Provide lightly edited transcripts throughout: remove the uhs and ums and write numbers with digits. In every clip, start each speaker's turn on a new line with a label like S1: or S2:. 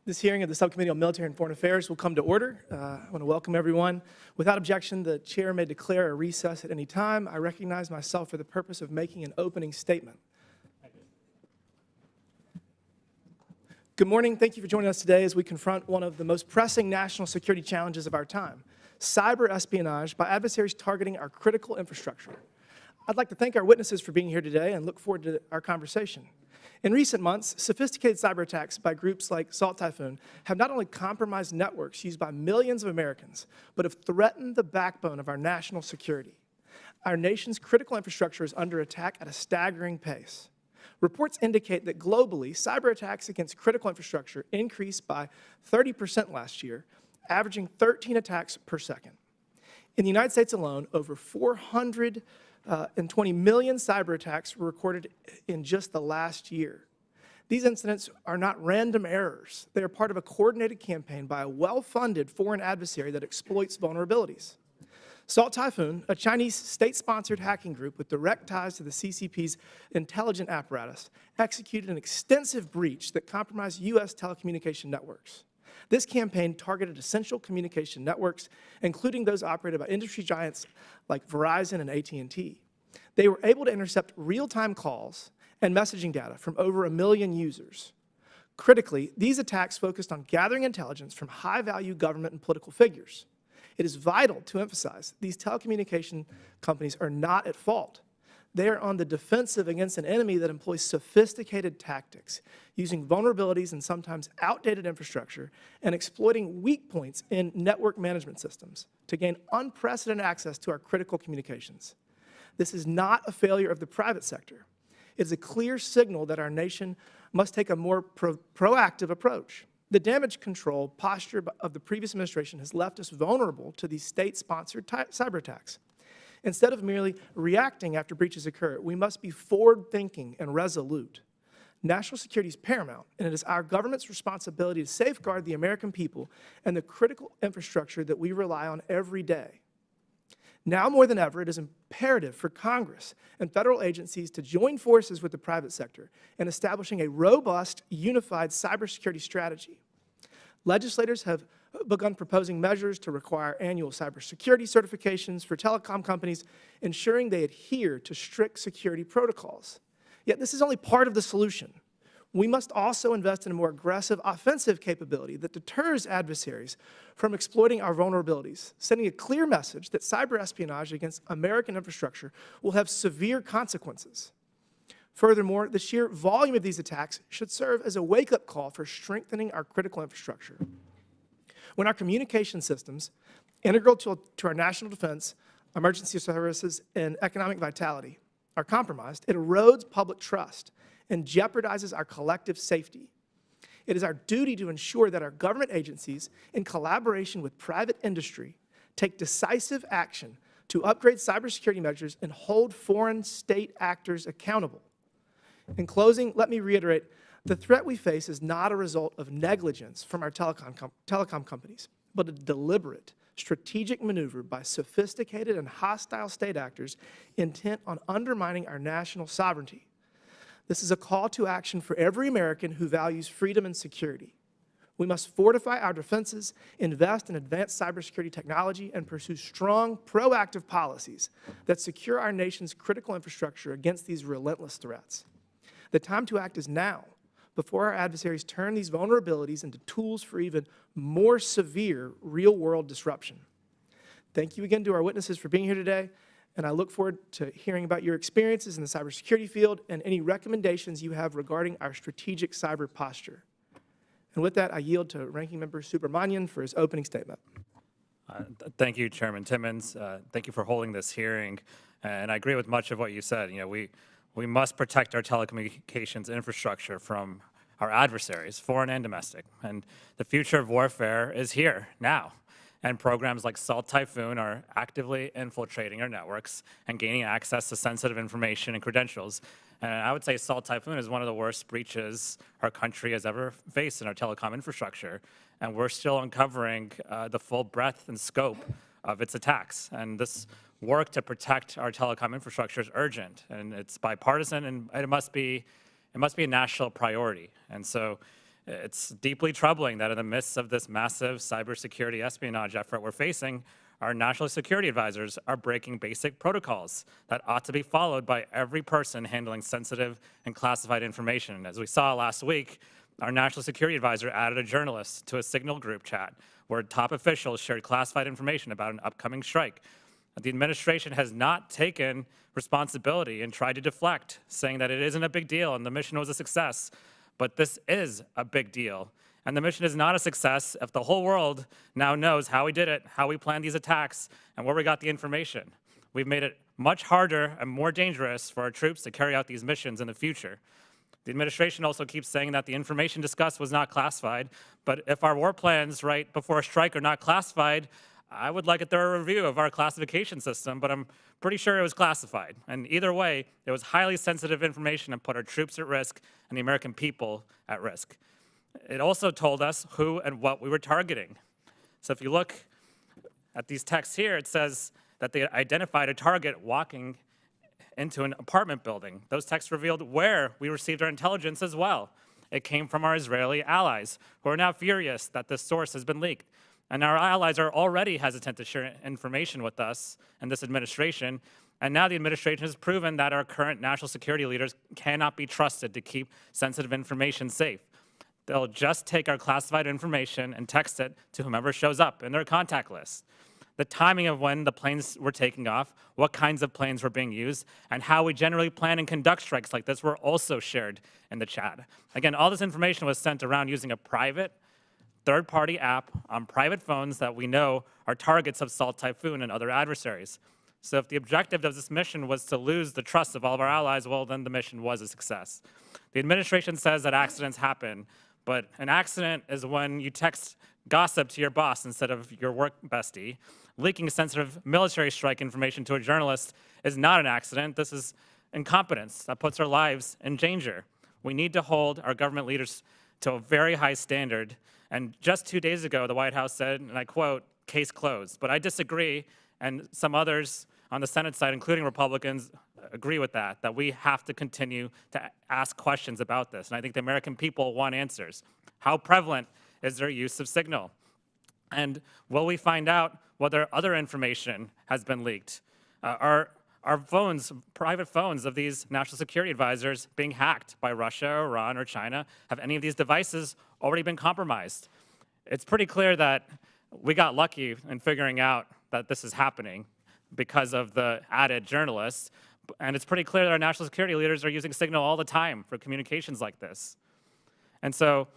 S1: This hearing of the Subcommittee on Military and Foreign Affairs will come to order. I want to welcome everyone. Without objection, the chair may declare a recess at any time. I recognize myself for the purpose of making an opening statement. Good morning. Thank you for joining us today as we confront one of the most pressing national security challenges of our time, cyber espionage by adversaries targeting our critical infrastructure. I'd like to thank our witnesses for being here today and look forward to our conversation. In recent months, sophisticated cyber attacks by groups like Typhoon have not only compromised networks used by millions of Americans, but have threatened the backbone of our national security. Our nation's critical infrastructure is under attack at a staggering pace. Reports indicate that globally, cyber attacks against critical infrastructure increased by 30% last year, averaging 13 attacks per second. In the United States alone, over 420 million cyber attacks were recorded in just the last year. These incidents are not random errors. They are part of a coordinated campaign by a well-funded foreign adversary that exploits vulnerabilities. Typhoon, a Chinese state-sponsored hacking group with direct ties to the CCP's intelligence apparatus, executed an extensive breach that compromised U.S. telecommunication networks. This campaign targeted essential communication networks, including those operated by industry giants like Verizon and AT&T. They were able to intercept real-time calls and messaging data from over 1 million users. Critically, these attacks focused on gathering intelligence from high-value government and political figures. It is vital to emphasize these telecommunication companies are not at fault. They are on the defensive against an enemy that employs sophisticated tactics, using vulnerabilities and sometimes outdated infrastructure and exploiting weak points in network management systems to gain unprecedented access to our critical communications. This is not a failure of the private sector. It is a clear signal that our nation must take a more proactive approach. The damage control posture of the previous administration has left us vulnerable to these state-sponsored cyber attacks. Instead of merely reacting after breaches occur, we must be forward-thinking and resolute. National security is paramount, and it is our government's responsibility to safeguard the American people and the critical infrastructure that we rely on every day. Now more than ever, it is imperative for Congress and federal agencies to join forces with the private sector in establishing a robust, unified cybersecurity strategy. Legislators have begun proposing measures to require annual cybersecurity certifications for telecom companies, ensuring they adhere to strict security protocols. Yet this is only part of the solution. We must also invest in a more aggressive offensive capability that deters adversaries from exploiting our vulnerabilities, sending a clear message that cyber espionage against American infrastructure will have severe consequences. Furthermore, the sheer volume of these attacks should serve as a wake-up call for strengthening our critical infrastructure. When our communication systems, integral to our national defense, emergency services, and economic vitality, are compromised, it erodes public trust and jeopardizes our collective safety. It is our duty to ensure that our government agencies, in collaboration with private industry, take decisive action to upgrade cybersecurity measures and hold foreign state actors accountable. In closing, let me reiterate, the threat we face is not a result of negligence from our telecom companies, but a deliberate, strategic maneuver by sophisticated and hostile state actors intent on undermining our national sovereignty. This is a call to action for every American who values freedom and security. We must fortify our defenses, invest in advanced cybersecurity technology, and pursue strong, proactive policies that secure our nation's critical infrastructure against these relentless threats. The time to act is now, before our adversaries turn these vulnerabilities into tools for even more severe real-world disruption. Thank you again to our witnesses for being here today, and I look forward to hearing about your experiences in the cybersecurity field and any recommendations you have regarding our strategic cyber posture. And with that, I yield to Ranking Member Subramanian for his opening statement.
S2: Thank you, Chairman Timmons. Thank you for holding this hearing. And I agree with much of what you said. We must protect our telecommunications infrastructure from our adversaries, foreign and domestic. And the future of warfare is here now. And programs like Typhoon are actively infiltrating our networks and gaining access to sensitive information and credentials. And I would say Typhoon is one of the worst breaches our country has ever faced in our telecom infrastructure. And we're still uncovering the full breadth and scope of its attacks. And this work to protect our telecom infrastructure is urgent, and it's bipartisan, and it must be a national priority. And so It's deeply troubling that in the midst of this massive cybersecurity espionage effort we're facing, our national security advisors are breaking basic protocols that ought to be followed by every person handling sensitive and classified information. As we saw last week, our national security advisor added a journalist to a Signal group chat where top officials shared classified information about an upcoming strike. The administration has not taken responsibility and tried to deflect, saying that it isn't a big deal and the mission was a success. But this is a big deal. And the mission is not a success if the whole world now knows how we did it, how we planned these attacks, and where we got the information. We've made it much harder and more dangerous for our troops to carry out these missions in the future. The administration also keeps saying that the information discussed was not classified, but if our war plans right before a strike are not classified, I would like a thorough review of our classification system, but I'm pretty sure it was classified. And either way, it was highly sensitive information and put our troops at risk and the American people at risk. It also told us who and what we were targeting. So if you look at these texts here, it says that they identified a target walking into an apartment building. Those texts revealed where we received our intelligence as well. It came from our Israeli allies, who are now furious that this source has been leaked. And our allies are already hesitant to share information with us and this administration. And now the administration has proven that our current national security leaders cannot be trusted to keep sensitive information safe. They'll just take our classified information and text it to whomever shows up in their contact list. The timing of when the planes were taking off, what kinds of planes were being used, and how we generally plan and conduct strikes like this were also shared in the chat. Again, all this information was sent around using a private, third-party app on private phones that we know are targets of Typhoon and other adversaries. So if the objective of this mission was to lose the trust of all of our allies, well, then the mission was a success. The administration says that accidents happen, but an accident is when you text gossip to your boss instead of your work bestie. Leaking sensitive military strike information to a journalist is not an accident. This is incompetence that puts our lives in danger. We need to hold our government leaders to a very high standard. And just 2 days ago, the White House said, and I quote, "case closed." But I disagree, and some others on the Senate side, including Republicans, agree with that we have to continue to ask questions about this. And I think the American people want answers. How prevalent is their use of Signal? And will we find out whether other information has been leaked? Are phones, private phones of these national security advisors being hacked by Russia, Iran, or China? Have any of these devices already been compromised? It's pretty clear that we got lucky in figuring out that this is happening because of the added journalists. And it's pretty clear that our national security leaders are using Signal all the time for communications like this. And so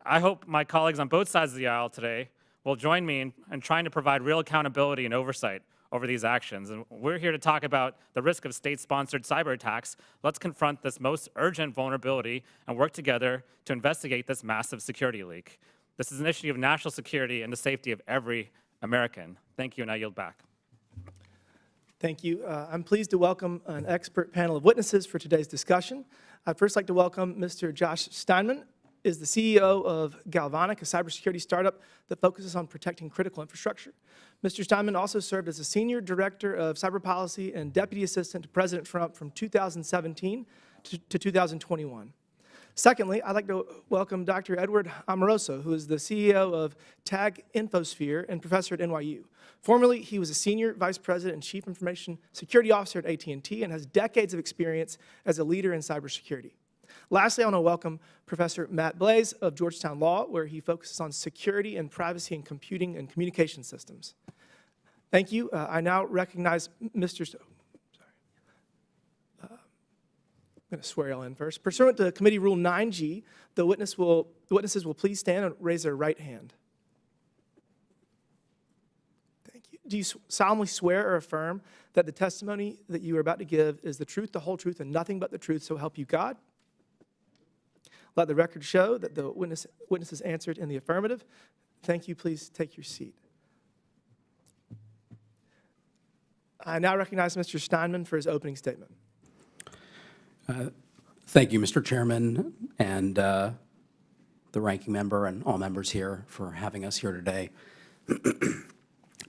S2: I hope my colleagues on both sides of the aisle today will join me in trying to provide real accountability and oversight over these actions. And we're here to talk about the risk of state-sponsored cyber attacks. Let's confront this most urgent vulnerability and work together to investigate this massive security leak. This is an issue of national security and the safety of every American. Thank you, and I yield back.
S1: Thank you. I'm pleased to welcome an expert panel of witnesses for today's discussion. I'd first like to welcome Mr. Josh Steinman, is the CEO of Galvanic, a cybersecurity startup that focuses on protecting critical infrastructure. Mr. Steinman also served as a senior director of cyber policy and deputy assistant to President Trump from 2017 to 2021. Secondly, I'd like to welcome Dr. Edward Amoroso, who is the CEO of TAG Infosphere and professor at NYU. Formerly, he was a senior vice president and chief information security officer at AT&T and has decades of experience as a leader in cybersecurity. Lastly, I want to welcome Professor Matt Blaze of Georgetown Law, where he focuses on security and privacy in computing and communication systems. Thank you. I now recognize Mr. I'm going to swear y'all in first. Pursuant to Committee Rule 9G, the witnesses will please stand and raise their right hand. Thank you. Do you solemnly swear or affirm that the testimony that you are about to give is the truth, the whole truth, and nothing but the truth, so help you God? Let the record show that the witnesses answered in the affirmative. Thank you. Please take your seat. I now recognize Mr. Steinman for his opening statement.
S3: Thank you, Mr. Chairman, and the ranking member and all members here for having us here today.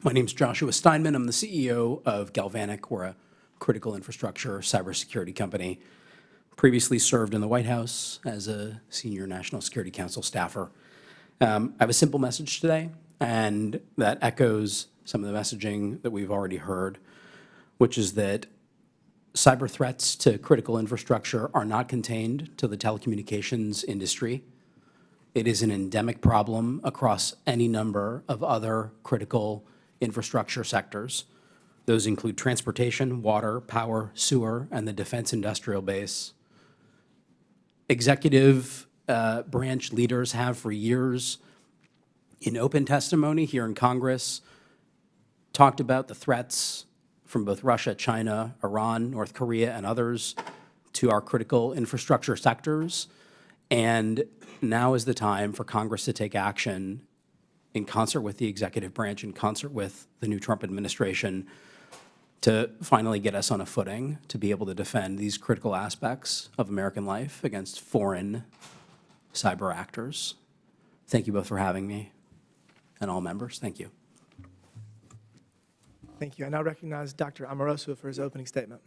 S3: My name is Joshua Steinman. I'm the CEO of Galvanic. We're a critical infrastructure cybersecurity company. previously served in the White House as a senior National Security Council staffer. I have a simple message today, and that echoes some of the messaging that we've already heard, which is that cyber threats to critical infrastructure are not contained to the telecommunications industry. It is an endemic problem across any number of other critical infrastructure sectors. Those include transportation, water, power, sewer, and the defense industrial base. Executive branch leaders have for years, in open testimony here in Congress, talked about the threats from both Russia, China, Iran, North Korea, and others to our critical infrastructure sectors. And now is the time for Congress to take action in concert with the executive branch, in concert with the new Trump administration, to finally get us on a footing to be able to defend these critical aspects of American life against foreign cyber actors. Thank you both for having me, and all members. Thank you.
S1: Thank you. I now recognize Dr. Amoroso for his opening statement.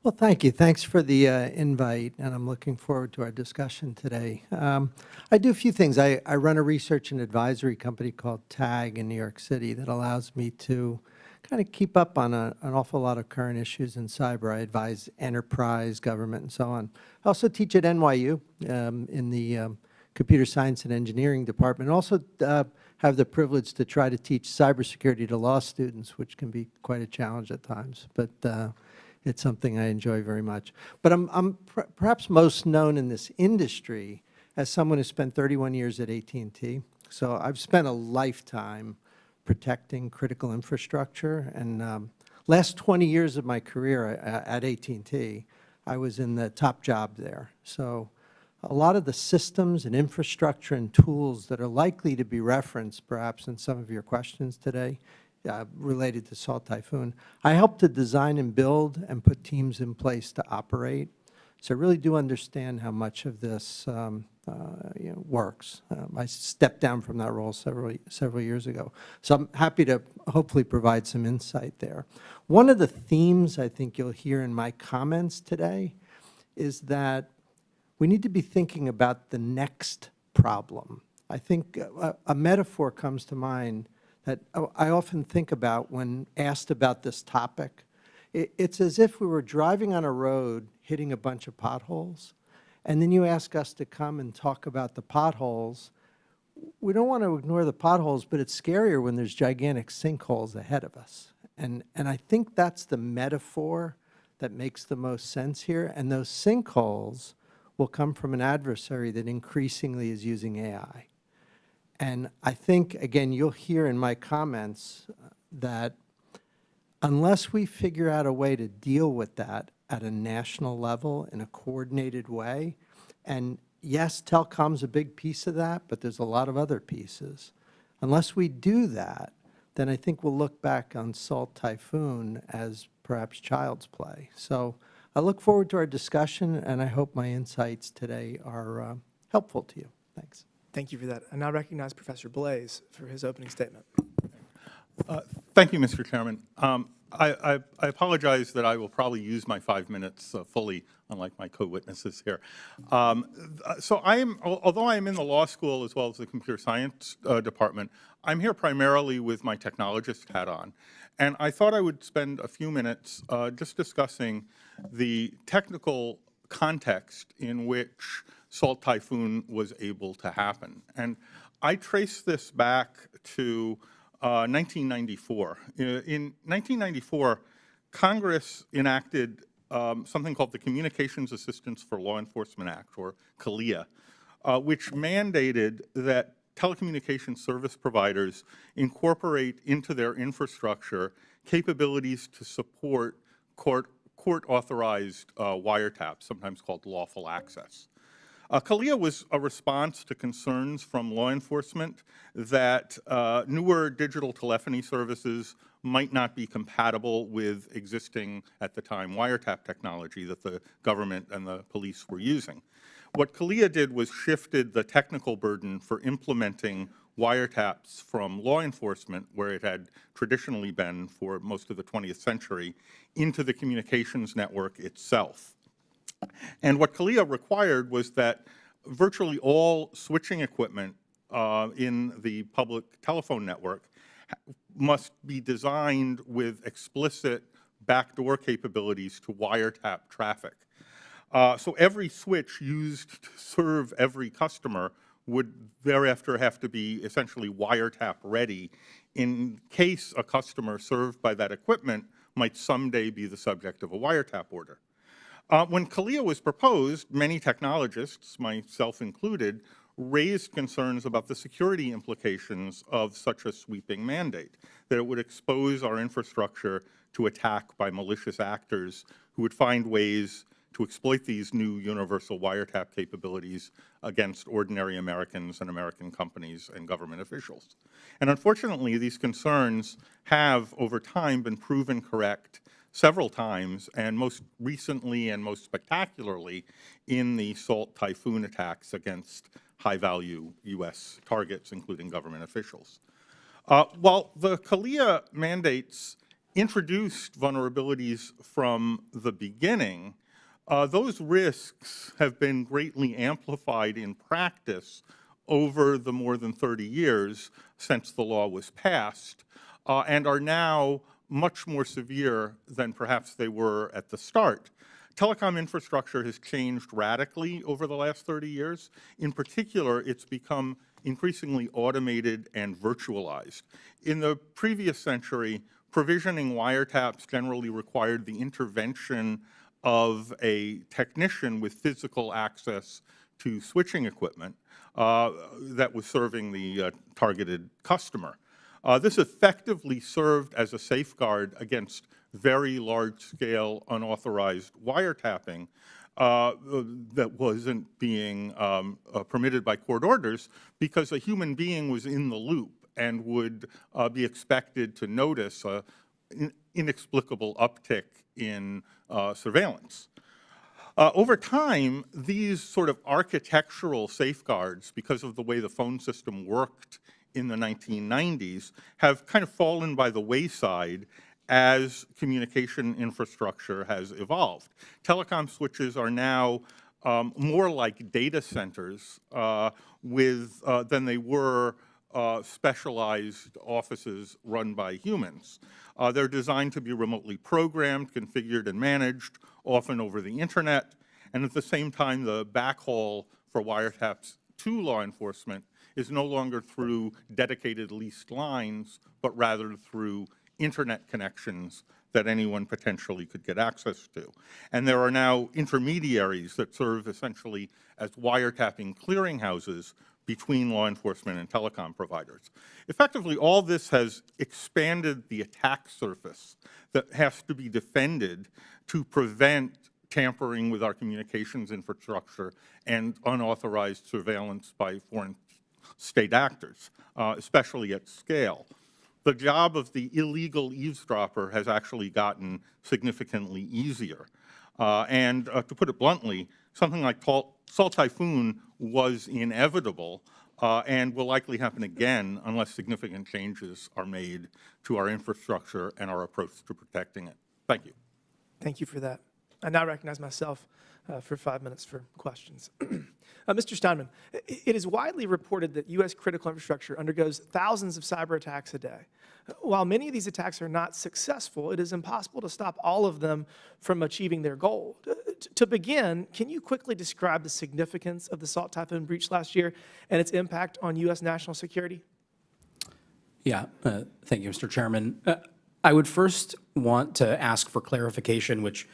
S4: Well, thank you. Thanks for the invite, and I'm looking forward to our discussion today. I do a few things. I run a research and advisory company called TAG in New York City that allows me to kind of keep up on an awful lot of current issues in cyber. I advise enterprise, government, and so on. I also teach at NYU in the computer science and engineering department. I also have the privilege to try to teach cybersecurity to law students, which can be quite a challenge at times. But it's something I enjoy very much. But I'm perhaps most known in this industry as someone who spent 31 years at AT&T. So I've spent a lifetime protecting critical infrastructure. And last 20 years of my career at AT&T, I was in the top job there. So a lot of the systems and infrastructure and tools that are likely to be referenced perhaps in some of your questions today related to Salt Typhoon, I helped to design and build and put teams in place to operate. So I really do understand how much of this works. I stepped down from that role several years ago. So I'm happy to hopefully provide some insight there. One of the themes I think you'll hear in my comments today is that we need to be thinking about the next problem. I think a metaphor comes to mind that I often think about when asked about this topic. It's as if we were driving on a road hitting a bunch of potholes, and then you ask us to come and talk about the potholes. We don't want to ignore the potholes, but it's scarier when there's gigantic sinkholes ahead of us. And I think that's the metaphor that makes the most sense here. And those sinkholes will come from an adversary that increasingly is using AI. And I think, again, you'll hear in my comments that unless we figure out a way to deal with that at a national level in a coordinated way, and yes, telecom's a big piece of that, but there's a lot of other pieces. Unless we do that, then I think we'll look back on Salt Typhoon as perhaps child's play. So I look forward to our discussion, and I hope my insights today are helpful to you. Thanks.
S1: Thank you for that. I now recognize Professor Blaze for his opening statement.
S5: Thank you, Mr. Chairman. I apologize that I will probably use my 5 minutes fully, unlike my co-witnesses here. So although I am in the law school as well as the computer science department, I'm here primarily with my technologist hat on. And I thought I would spend a few minutes just discussing the technical context in which Salt Typhoon was able to happen. And I trace this back to 1994. In 1994, Congress enacted something called the Communications Assistance for Law Enforcement Act, or CALEA, which mandated that telecommunications service providers incorporate into their infrastructure capabilities to support court-authorized wiretaps, sometimes called lawful access. CALEA was a response to concerns from law enforcement that newer digital telephony services might not be compatible with existing, at the time, wiretap technology that the government and the police were using. What CALEA did was shifted the technical burden for implementing wiretaps from law enforcement, where it had traditionally been for most of the 20th century, into the communications network itself. And what CALIA required was that virtually all switching equipment in the public telephone network must be designed with explicit backdoor capabilities to wiretap traffic. So every switch used to serve every customer would thereafter have to be essentially wiretap ready in case a customer served by that equipment might someday be the subject of a wiretap order. When CALIA was proposed, many technologists, myself included, raised concerns about the security implications of such a sweeping mandate, that it would expose our infrastructure to attack by malicious actors who would find ways to exploit these new universal wiretap capabilities against ordinary Americans and American companies and government officials. And unfortunately, these concerns have, over time, been proven correct several times, and most recently and most spectacularly in the SALT Typhoon attacks against high-value U.S. targets, including government officials. While the CALIA mandates introduced vulnerabilities from the beginning, those risks have been greatly amplified in practice over the more than 30 years since the law was passed, and are now much more severe than perhaps they were at the start. Telecom infrastructure has changed radically over the last 30 years. In particular, it's become increasingly automated and virtualized. In the previous century, provisioning wiretaps generally required the intervention of a technician with physical access to switching equipment that was serving the targeted customer. This effectively served as a safeguard against very large-scale unauthorized wiretapping that wasn't being permitted by court orders, because a human being was in the loop and would be expected to notice an inexplicable uptick in surveillance. Over time, these sort of architectural safeguards, because of the way the phone system worked in the 1990s, have kind of fallen by the wayside as communication infrastructure has evolved. Telecom switches are now more like data centers than they were specialized offices run by humans. They're designed to be remotely programmed, configured, and managed, often over the internet, and at the same time, the backhaul for wiretaps to law enforcement is no longer through dedicated leased lines, but rather through internet connections that anyone potentially could get access to. And there are now intermediaries that serve essentially as wiretapping clearinghouses between law enforcement and telecom providers. Effectively, all this has expanded the attack surface that has to be defended to prevent tampering with our communications infrastructure and unauthorized surveillance by foreign state actors, especially at scale. The job of the illegal eavesdropper has actually gotten significantly easier. And to put it bluntly, something like SALT Typhoon was inevitable and will likely happen again unless significant changes are made to our infrastructure and our approach to protecting it. Thank you.
S1: Thank you for that. I now recognize myself for 5 minutes for questions. Mr. Steinman, it is widely reported that U.S. critical infrastructure undergoes thousands of cyber attacks a day. While many of these attacks are not successful, it is impossible to stop all of them from achieving their goal. To begin, can you quickly describe the significance of the SALT Typhoon breach last year and its impact on U.S. national security?
S3: Yeah, thank you, Mr. Chairman. I would first want to ask for clarification, which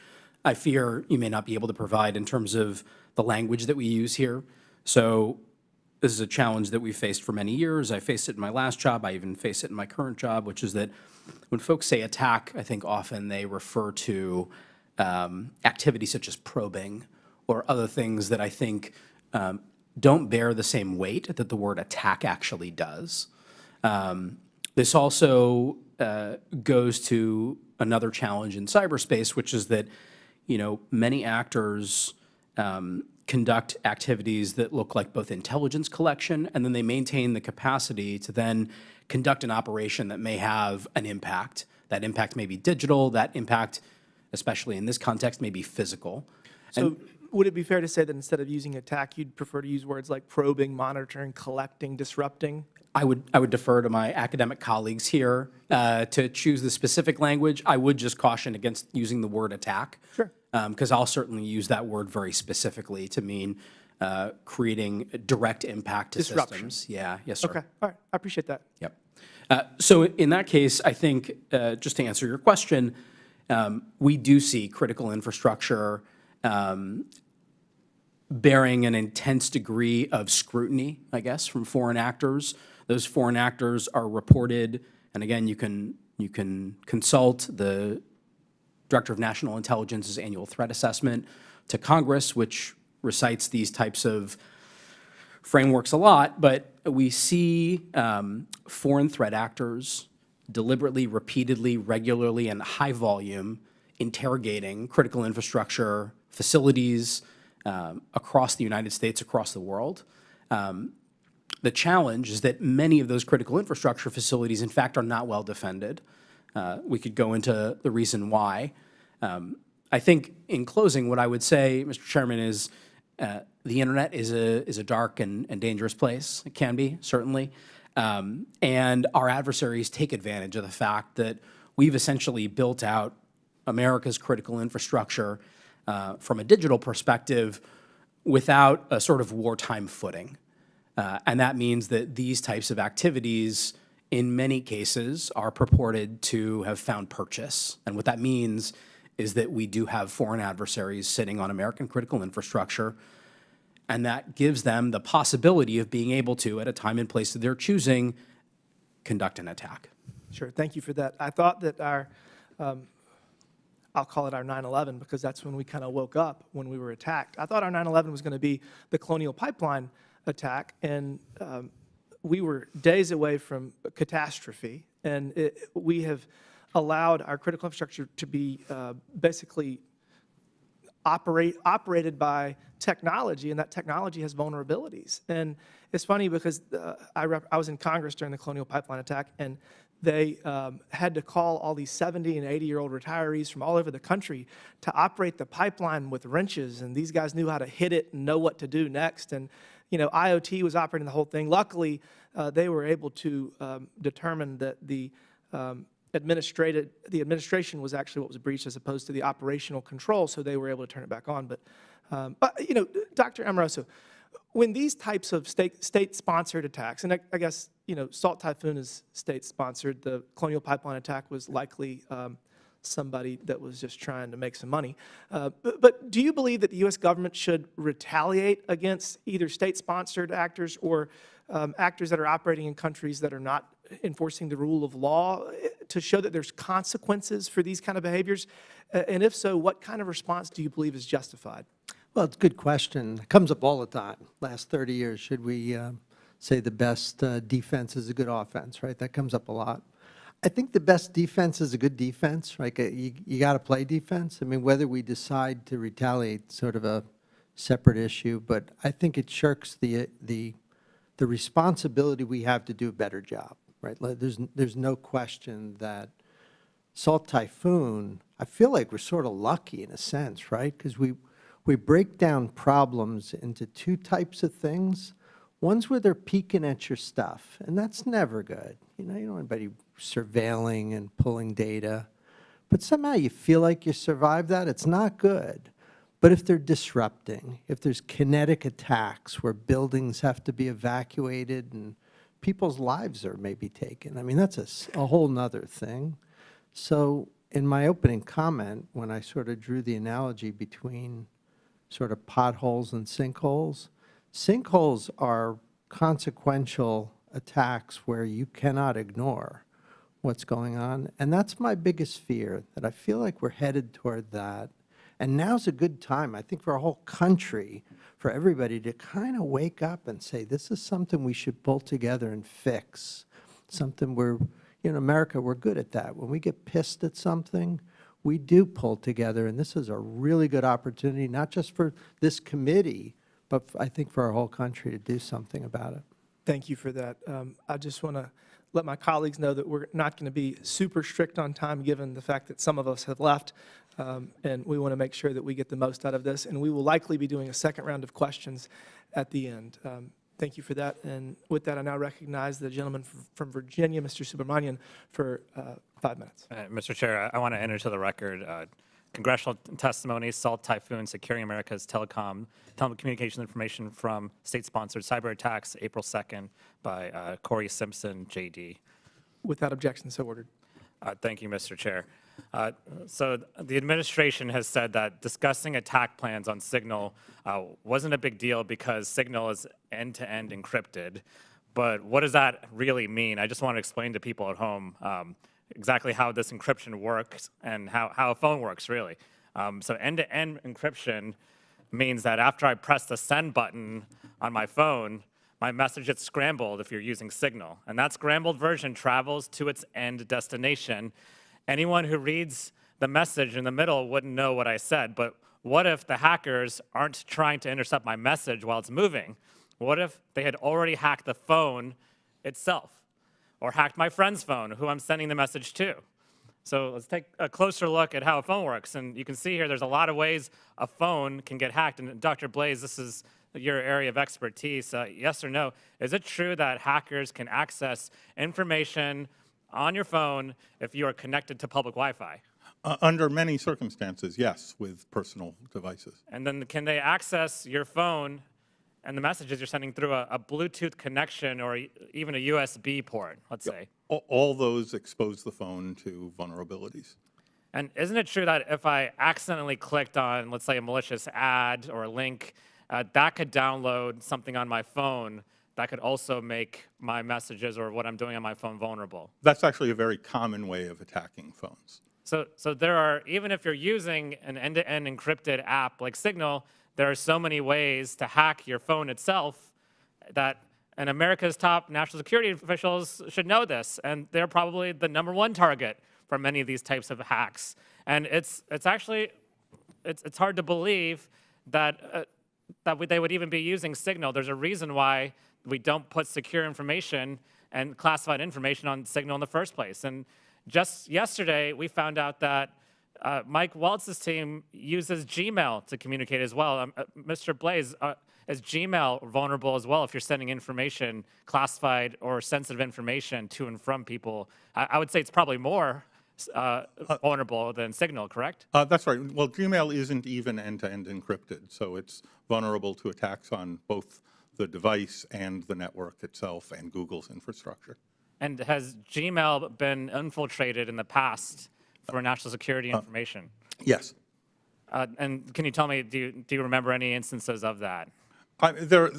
S3: I fear you may not be able to provide in terms of the language that we use here. So this is a challenge that we've faced for many years. I faced it in my last job. I even face it in my current job, which is that when folks say attack, I think often they refer to activities such as probing or other things that I think don't bear the same weight that the word attack actually does. This also goes to another challenge in cyberspace, which is that many actors conduct activities that look like both intelligence collection, and then they maintain the capacity to then conduct an operation that may have an impact. That impact may be digital, that impact especially in this context, may be physical.
S1: So would it be fair to say that instead of using attack, you'd prefer to use words like probing, monitoring, collecting, disrupting?
S3: I would defer to my academic colleagues here to choose the specific language. I would just caution against using the word attack.
S1: Sure.
S3: Because I'll certainly use that word very specifically to mean creating direct impact to
S1: Disruption.
S3: systems. Yeah, yes, sir.
S1: Okay, all right, I appreciate that.
S3: Yep. So in that case, I think, just to answer your question, we do see critical infrastructure bearing an intense degree of scrutiny, I guess, from foreign actors. Those foreign actors are reported, and again, you can consult the Director of National Intelligence's annual threat assessment to Congress, which recites these types of frameworks a lot, but we see foreign threat actors deliberately, repeatedly, regularly, and high volume interrogating critical infrastructure facilities across the United States, across the world. The challenge is that many of those critical infrastructure facilities, in fact, are not well defended. We could go into the reason why. I think in closing, what I would say, Mr. Chairman, is the internet is a dark and dangerous place. It can be, certainly. And our adversaries take advantage of the fact that we've essentially built out America's critical infrastructure from a digital perspective without a sort of wartime footing. And that means that these types of activities, in many cases, are purported to have found purchase. And what that means is that we do have foreign adversaries sitting on American critical infrastructure, and that gives them the possibility of being able to, at a time and place of their choosing, conduct an attack.
S1: Sure, thank you for that. I thought that our, I'll call it our 9/11 because that's when we kind of woke up when we were attacked. I thought our 9/11 was going to be the Colonial Pipeline attack, and we were days away from a catastrophe, and we have allowed our critical infrastructure to be basically operated by technology, and that technology has vulnerabilities. And it's funny because I was in Congress during the Colonial Pipeline attack, and they had to call all these 70 and 80-year-old retirees from all over the country to operate the pipeline with wrenches, and these guys knew how to hit it and know what to do next. And you know, IoT was operating the whole thing. Luckily, they were able to determine that the administration was actually what was breached as opposed to the operational control, so they were able to turn it back on. But you know, Dr. Amoroso, when these types of state-sponsored attacks, and I guess, you know, Salt Typhoon is state-sponsored, the Colonial Pipeline attack was likely somebody that was just trying to make some money. But do you believe that the U.S. government should retaliate against either state-sponsored actors or actors that are operating in countries that are not enforcing the rule of law to show that there's consequences for these kind of behaviors? And if so, what kind of response do you believe is justified?
S4: Well, it's a good question. It comes up all the time. Last 30 years, should we say the best defense is a good offense, right? That comes up a lot. I think the best defense is a good defense, right? You got to play defense. I mean, whether we decide to retaliate, sort of a separate issue, but I think it shirks the responsibility we have to do a better job, right? There's no question that Salt Typhoon, I feel like we're sort of lucky in a sense, right? Because we break down problems into two types of things. One's where they're peeking at your stuff, and that's never good. You know, you don't want anybody surveilling and pulling data. But somehow you feel like you survived that, it's not good. But if they're disrupting, if there's kinetic attacks where buildings have to be evacuated and people's lives are maybe taken, I mean, that's a whole nother thing. So in my opening comment, when I sort of drew the analogy between sort of potholes and sinkholes, sinkholes are consequential attacks where you cannot ignore what's going on. And that's my biggest fear, that I feel like we're headed toward that. And now's a good time, I think, for a whole country, for everybody to kind of wake up and say, this is something we should pull together and fix. Something we're, in America, we're good at that. When we get pissed at something, we do pull together, and this is a really good opportunity, not just for this committee, but I think for our whole country to do something about it.
S1: Thank you for that. I just want to let my colleagues know that we're not going to be super strict on time, given the fact that some of us have left, and we want to make sure that we get the most out of this. And we will likely be doing a second round of questions at the end. Thank you for that. And with that, I now recognize the gentleman from Virginia, Mr. Subramanian, for 5 minutes.
S2: Mr. Chair, I want to enter to the record congressional testimony, SALT Typhoon, Securing America's Telecommunications Information from State-Sponsored Cyber Attacks, April 2nd, by Corey Simpson, JD.
S1: Without objection, so ordered.
S2: Thank you, Mr. Chair. So the administration has said that discussing attack plans on Signal wasn't a big deal because Signal is end-to-end encrypted. But what does that really mean? I just want to explain to people at home exactly how this encryption works and how a phone works, really. So end-to-end encryption means that after I press the send button on my phone, my message gets scrambled if you're using Signal. And that scrambled version travels to its end destination. Anyone who reads the message in the middle wouldn't know what I said, but what if the hackers aren't trying to intercept my message while it's moving? What if they had already hacked the phone itself, or hacked my friend's phone, who I'm sending the message to? So let's take a closer look at how a phone works. And you can see here there's a lot of ways a phone can get hacked. And Dr. Blaze, this is your area of expertise. Yes or no, is it true that hackers can access information on your phone if you are connected to public Wi-Fi?
S5: Under many circumstances, yes, with personal devices.
S2: And then can they access your phone and the messages you're sending through a Bluetooth connection or even a USB port, let's say?
S5: All those expose the phone to vulnerabilities.
S2: And isn't it true that if I accidentally clicked on, let's say, a malicious ad or a link, that could download something on my phone that could also make my messages or what I'm doing on my phone vulnerable?
S5: That's actually a very common way of attacking phones.
S2: So there are, even if you're using an end-to-end encrypted app like Signal, there are so many ways to hack your phone itself that, and America's top national security officials should know this, and they're probably the #1 target for many of these types of hacks. And it's actually, it's hard to believe that they would even be using Signal. There's a reason why we don't put secure information and classified information on Signal in the first place. And just yesterday, we found out that Mike Waltz's team uses Gmail to communicate as well. Mr. Blaze, is Gmail vulnerable as well if you're sending information, classified or sensitive information to and from people? I would say it's probably more vulnerable than Signal, correct?
S5: That's right. Well, Gmail isn't even end-to-end encrypted, so it's vulnerable to attacks on both the device and the network itself and Google's infrastructure.
S2: And has Gmail been infiltrated in the past for national security information?
S5: Yes.
S2: And can you tell me, do you remember any instances of that?
S5: There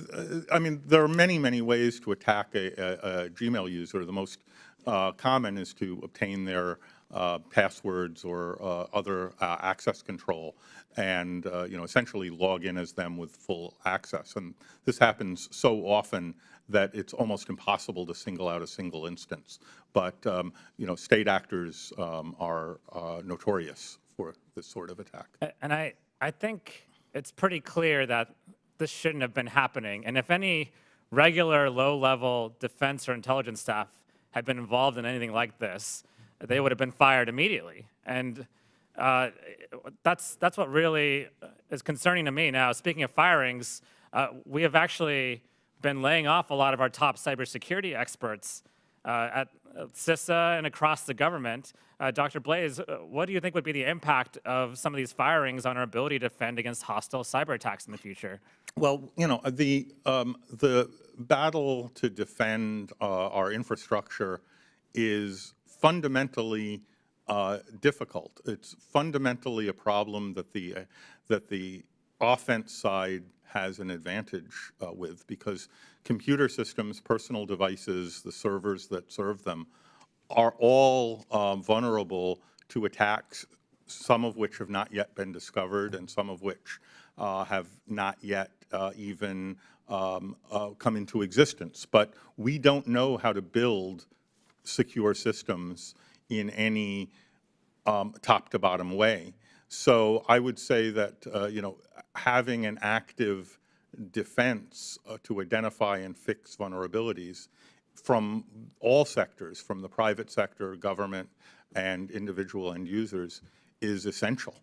S5: are many, many ways to attack a Gmail user. The most common is to obtain their passwords or other access control, and essentially log in as them with full access. And this happens so often that it's almost impossible to single out a single instance. But state actors are notorious for this sort of attack.
S2: And I think it's pretty clear that this shouldn't have been happening. And if any regular low-level defense or intelligence staff had been involved in anything like this, they would have been fired immediately. And that's what really is concerning to me now. Speaking of firings, we have actually been laying off a lot of our top cybersecurity experts at CISA and across the government. Dr. Blaze, what do you think would be the impact of some of these firings on our ability to defend against hostile cyber attacks in the future?
S5: Well, the battle to defend our infrastructure is fundamentally difficult. It's fundamentally a problem that the offense side has an advantage with, because computer systems, personal devices, the servers that serve them, are all vulnerable to attacks, some of which have not yet been discovered and some of which have not yet even come into existence. But we don't know how to build secure systems in any top-to-bottom way. So I would say that having an active defense to identify and fix vulnerabilities from all sectors, from the private sector, government, and individual end users, is essential.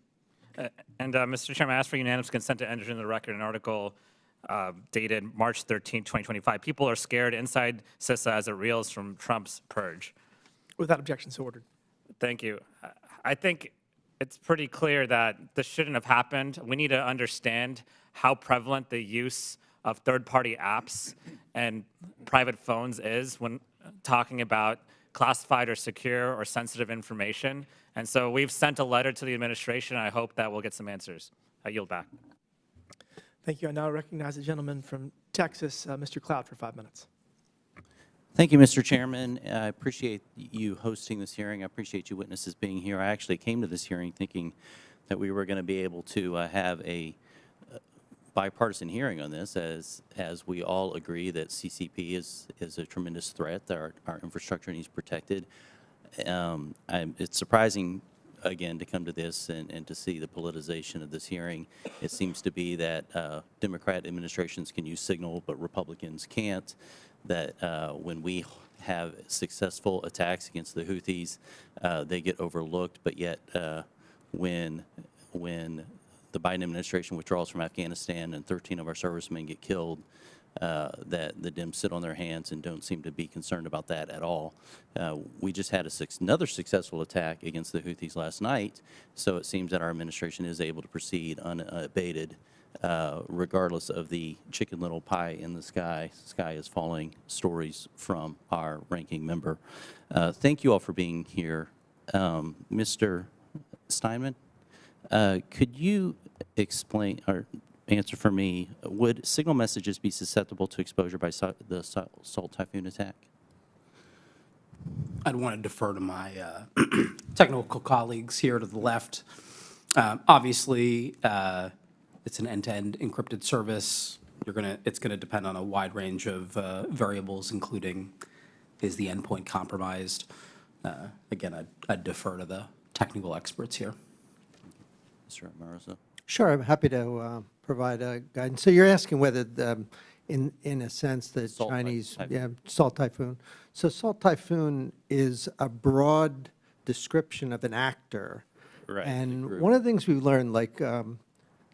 S2: And Mr. Chairman, I ask for unanimous consent to enter into the record an article dated March 13, 2025. People are scared inside CISA as it reels from Trump's purge.
S1: Without objection, so ordered.
S2: Thank you. I think it's pretty clear that this shouldn't have happened. We need to understand how prevalent the use of third-party apps and private phones is when talking about classified or secure or sensitive information. And so we've sent a letter to the administration. I hope that we'll get some answers. I yield back.
S1: Thank you. I now recognize the gentleman from Texas, Mr. Cloud, for 5 minutes.
S6: Thank you, Mr. Chairman. I appreciate you hosting this hearing. I appreciate you witnesses being here. I actually came to this hearing thinking that we were going to be able to have a bipartisan hearing on this, as we all agree that CCP is a tremendous threat, that our infrastructure needs protected. It's surprising, again, to come to this and to see the politicization of this hearing. It seems to be that Democrat administrations can use signal, but Republicans can't. That when we have successful attacks against the Houthis, they get overlooked, but yet when the Biden administration withdraws from Afghanistan and 13 of our servicemen get killed, that the Dems sit on their hands and don't seem to be concerned about that at all. We just had another successful attack against the Houthis last night, so it seems that our administration is able to proceed unabated, regardless of the chicken little pie in the sky is falling stories from our ranking member. Thank you all for being here. Mr. Steinman, could you explain or answer for me, would signal messages be susceptible to exposure by the Salt Typhoon attack?
S3: I'd want to defer to my technical colleagues here to the left. Obviously, it's an end-to-end encrypted service. It's going to depend on a wide range of variables, including is the endpoint compromised. Again, I'd defer to the technical experts here.
S6: Mr. Marosa?
S4: Sure, I'm happy to provide guidance. So you're asking whether, in a sense, the
S6: Salt
S4: Chinese,
S6: Typhoon.
S4: Salt Typhoon. So Salt Typhoon is a broad description of an actor.
S6: Right,
S4: And
S6: group.
S4: one of the things we've learned, like,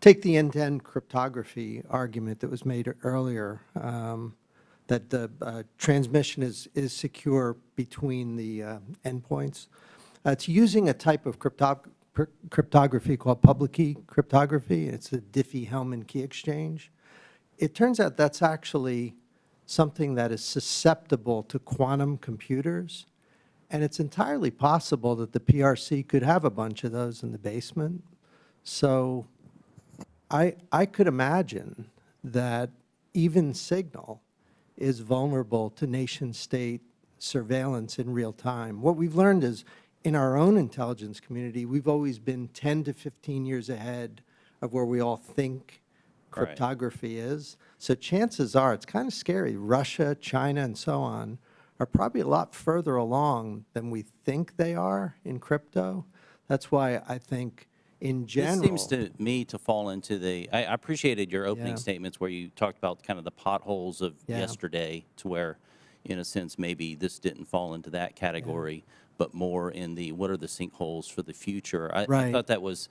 S4: take the end-to-end cryptography argument that was made earlier, that the transmission is secure between the endpoints. It's using a type of cryptography called public key cryptography. It's a Diffie-Hellman key exchange. It turns out that's actually something that is susceptible to quantum computers, and it's entirely possible that the PRC could have a bunch of those in the basement. So I could imagine that even Signal is vulnerable to nation-state surveillance in real time. What we've learned is, in our own intelligence community, we've always been 10 to 15 years ahead of where we all think cryptography is. So chances are, it's kind of scary, Russia, China, and so on are probably a lot further along than we think they are in crypto. That's why I think, in general.
S6: This seems to me to fall into the, I appreciated your opening
S4: Yeah.
S6: statements where you talked about kind of the potholes of
S4: Yeah.
S6: yesterday, to where, in a sense, maybe this didn't fall into that category, but more in the, what are the sinkholes for the future? I
S4: Right.
S6: thought that was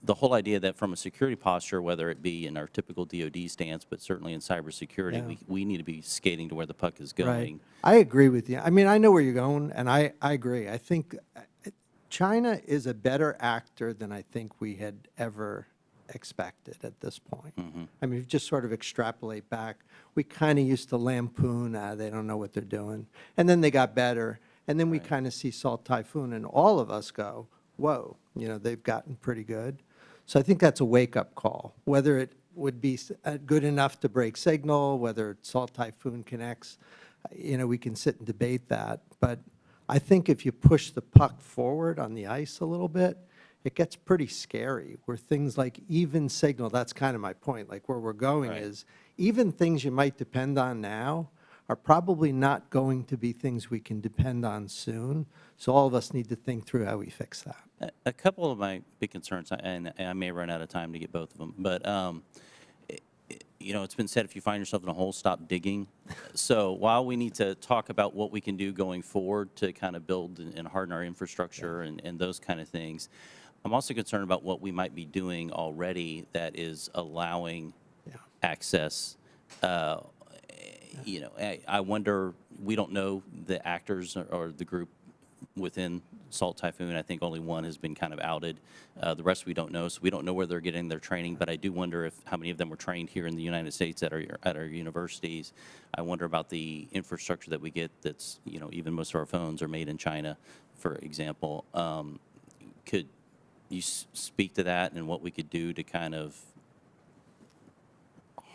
S6: the whole idea, that from a security posture, whether it be in our typical DoD stance, but certainly in cybersecurity,
S4: Yeah.
S6: we need to be skating to where the puck is
S4: Right.
S6: going.
S4: I agree with you. I mean, I know where you're going, and I agree. I think China is a better actor than I think we had ever expected at this point. I mean, if you just sort of extrapolate back, we kind of used to lampoon, they don't know what they're doing. And then they got better, and then we kind of see Salt Typhoon, and all of us go, whoa, they've gotten pretty good. So I think that's a wake-up call. Whether it would be good enough to break signal, whether Salt Typhoon connects, we can sit and debate that. But I think if you push the puck forward on the ice a little bit, it gets pretty scary, where things like even signal, that's kind of my point, like where we're going
S6: Right.
S4: is, even things you might depend on now are probably not going to be things we can depend on soon. So all of us need to think through how we fix that.
S6: A couple of my big concerns, and I may run out of time to get both of them, but it's been said, if you find yourself in a hole, stop digging. So while we need to talk about what we can do going forward to kind of build and harden our infrastructure and those kind of things, I'm also concerned about what we might be doing already that is allowing access. I wonder, we don't know the actors or the group within Salt Typhoon. I think only one has been kind of outed. The rest we don't know, so we don't know where they're getting their training, but I do wonder how many of them were trained here in the United States at our universities. I wonder about the infrastructure that we get that's, even most of our phones are made in China, for example. Could you speak to that and what we could do to kind of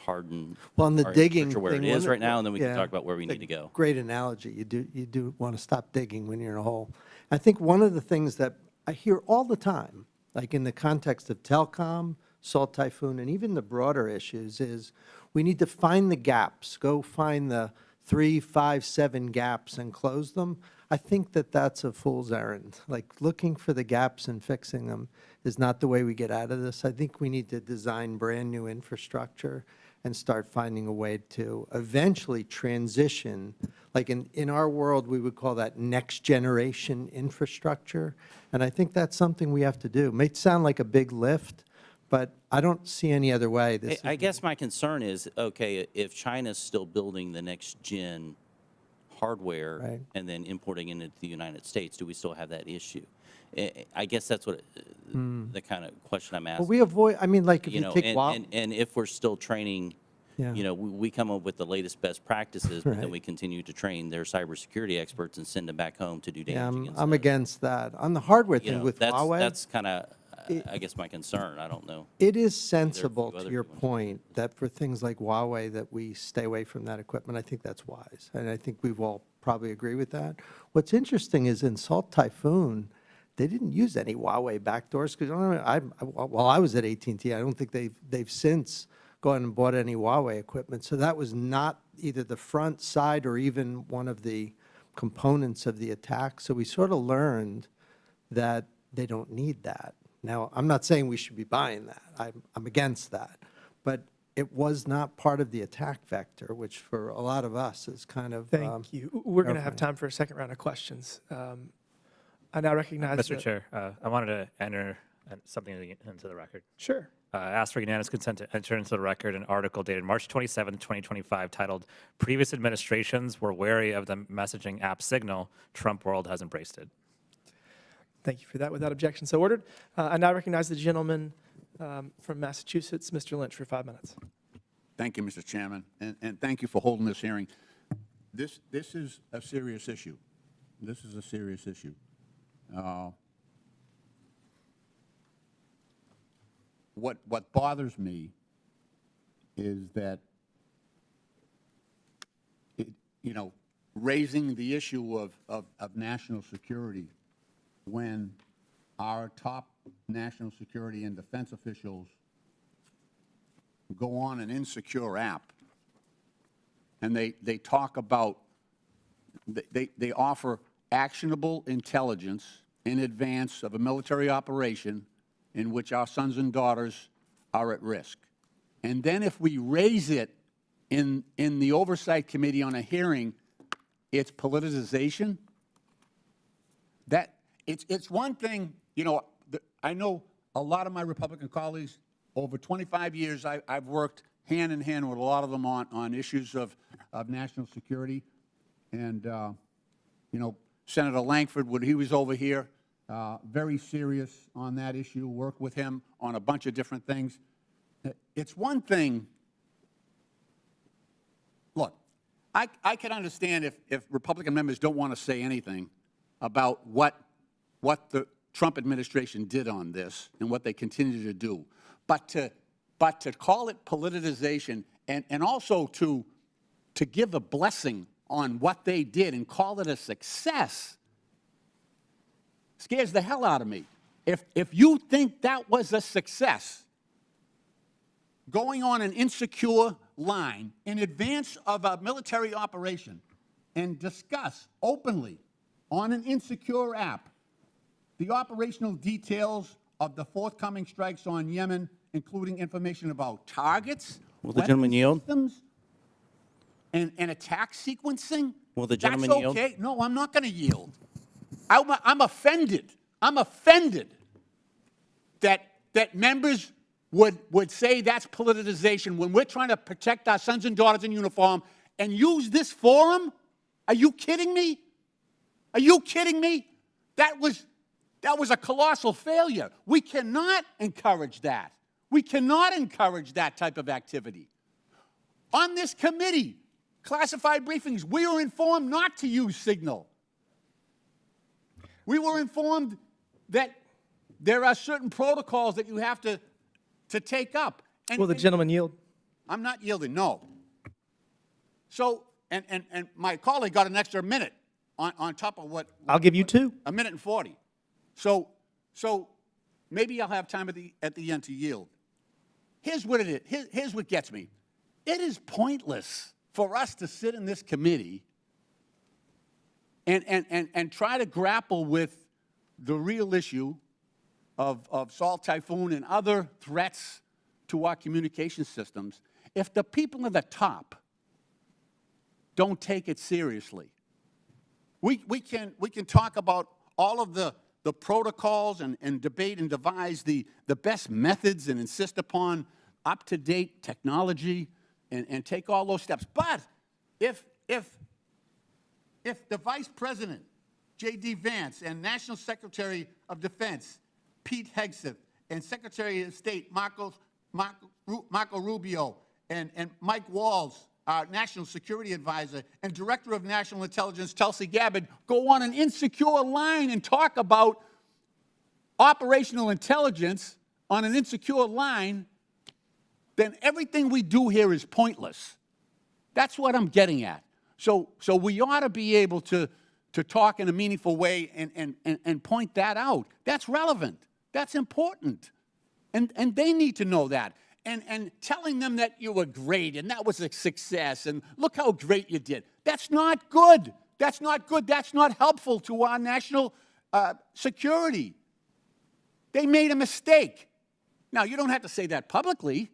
S6: harden
S4: Well, on the
S6: our
S4: digging
S6: infrastructure where it
S4: thing,
S6: is
S4: one-
S6: right now, and then we can
S4: yeah,
S6: talk about where we need to go.
S4: Great analogy. You do want to stop digging when you're in a hole. I think one of the things that I hear all the time, like in the context of telecom, Salt Typhoon, and even the broader issues, is we need to find the gaps, go find the 3, 5, 7 gaps and close them. I think that that's a fool's errand. Like, looking for the gaps and fixing them is not the way we get out of this. I think we need to design brand-new infrastructure and start finding a way to eventually transition. Like in our world, we would call that next-generation infrastructure, and I think that's something we have to do. It may sound like a big lift, but I don't see any other way.
S6: I guess my concern is, okay, if China's still building the next-gen hardware
S4: Right.
S6: and then importing it into the United States, do we still have that issue? I guess that's what the kind of question I'm asking.
S4: Well, we avoid, I mean, like, if you take
S6: and if we're still training,
S4: Yeah.
S6: we come up with the latest best practices, but then
S4: Right.
S6: we continue to train their cybersecurity experts and send them back home to do
S4: Yeah,
S6: damage
S4: I'm
S6: against
S4: I'm
S6: them.
S4: against that. On the hardware thing with Huawei,
S6: That's kind of, I guess, my concern. I don't know.
S4: it is sensible,
S6: others
S4: to your
S6: who want to-
S4: point, that for things like Huawei, that we stay away from that equipment. I think that's wise, and I think we've all probably agree with that. What's interesting is in Salt Typhoon, they didn't use any Huawei backdoors, because while I was at AT&T, I don't think they've since gone and bought any Huawei equipment. So that was not either the front, side, or even one of the components of the attack. So we sort of learned that they don't need that. Now, I'm not saying we should be buying that. I'm against that. But it was not part of the attack vector, which for a lot of us is kind of
S1: Thank you. We're going to have
S4: terrifying.
S1: time for a second round of questions. I now recognize
S2: Mr.
S1: that-
S2: Chair, I wanted to enter something into the record.
S1: Sure.
S2: I asked for unanimous consent to enter into the record an article dated March 27, 2025, titled "Previous Administrations Were Wary of the Messaging App Signal. Trump World Has Embraced It."
S1: Thank you for that. Without objection, so ordered. I now recognize the gentleman from Massachusetts, Mr. Lynch, for 5 minutes.
S7: Thank you, Mr. Chairman, and thank you for holding this hearing. This is a serious issue. This is a serious issue. What bothers me is that raising the issue of national security when our top national security and defense officials go on an insecure app and they talk about, they offer actionable intelligence in advance of a military operation in which our sons and daughters are at risk. And then if we raise it in the Oversight Committee on a hearing, it's politicization. It's one thing, I know a lot of my Republican colleagues, over 25 years, I've worked hand in hand with a lot of them on issues of national security. And, Senator Langford, when he was over here, very serious on that issue, worked with him on a bunch of different things. It's one thing, look, I can understand if Republican members don't want to say anything about what the Trump administration did on this and what they continue to do. But to call it politicization and also to give a blessing on what they did and call it a success scares the hell out of me. If you think that was a success, going on an insecure line in advance of a military operation and discuss openly on an insecure app the operational details of the forthcoming strikes on Yemen, including information about targets,
S6: Will the gentleman yield?
S7: systems and attack sequencing?
S6: Will the gentleman
S7: That's
S6: yield?
S7: okay. No, I'm not going to yield. I'm offended. I'm offended that members would say that's politicization when we're trying to protect our sons and daughters in uniform and use this forum. Are you kidding me? Are you kidding me? That was a colossal failure. We cannot encourage that. We cannot encourage that type of activity. On this committee, classified briefings, we were informed not to use Signal. We were informed that there are certain protocols that you have to take up. And,
S1: Will the gentleman yield?
S7: I'm not yielding, no. So, and my colleague got an extra minute on top of what.
S1: I'll give you 2.
S7: A minute and 40. So maybe I'll have time at the end to yield. Here's what it is. Here's what gets me. It is pointless for us to sit in this committee and try to grapple with the real issue of Salt Typhoon and other threats to our communication systems if the people at the top don't take it seriously. We can talk about all of the protocols and debate and devise the best methods and insist upon up-to-date technology and take all those steps. But if the Vice President, J.D. Vance, and National Secretary of Defense, Pete Hegseth, and Secretary of State, Marco Rubio, and Mike Walls, our National Security Advisor, and Director of National Intelligence, Tulsi Gabbard, go on an insecure line and talk about operational intelligence on an insecure line, then everything we do here is pointless. That's what I'm getting at. So we ought to be able to talk in a meaningful way and point that out. That's relevant. That's important. And they need to know that. And telling them that you were great and that was a success and look how great you did. That's not good. That's not good. That's not helpful to our national security. They made a mistake. Now, you don't have to say that publicly,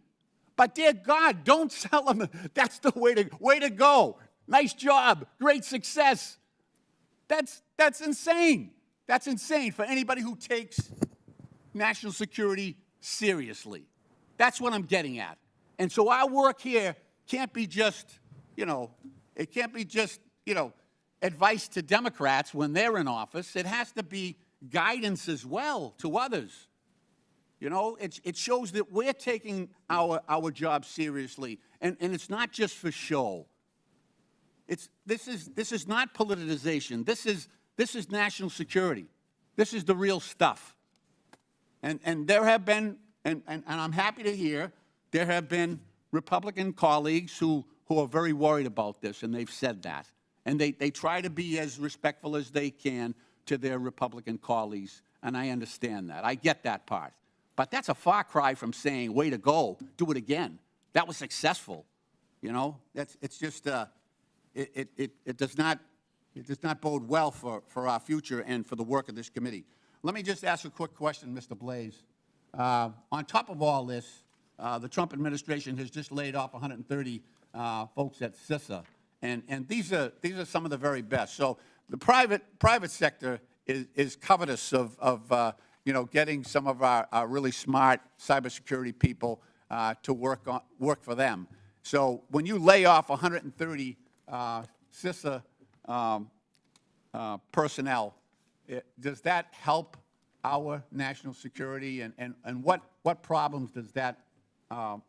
S7: but dear God, don't tell them that's the way to go. Nice job. Great success. That's insane. That's insane for anybody who takes national security seriously. That's what I'm getting at. And so our work here can't be just, it can't be just, advice to Democrats when they're in office. It has to be guidance as well to others. It shows that we're taking our job seriously. And it's not just for show. This is not politicization. This is national security. This is the real stuff. And there have been, and I'm happy to hear, there have been Republican colleagues who are very worried about this, and they've said that. And they try to be as respectful as they can to their Republican colleagues, and I understand that. I get that part. But that's a far cry from saying, way to go, do it again. That was successful. It's just, it does not bode well for our future and for the work of this committee. Let me just ask a quick question, Mr. Blaze. On top of all this, the Trump administration has just laid off 130 folks at CISA, and these are some of the very best. So the private sector is covetous of getting some of our really smart cybersecurity people to work for them. So when you lay off 130 CISA personnel, does that help our national security, and what problems does that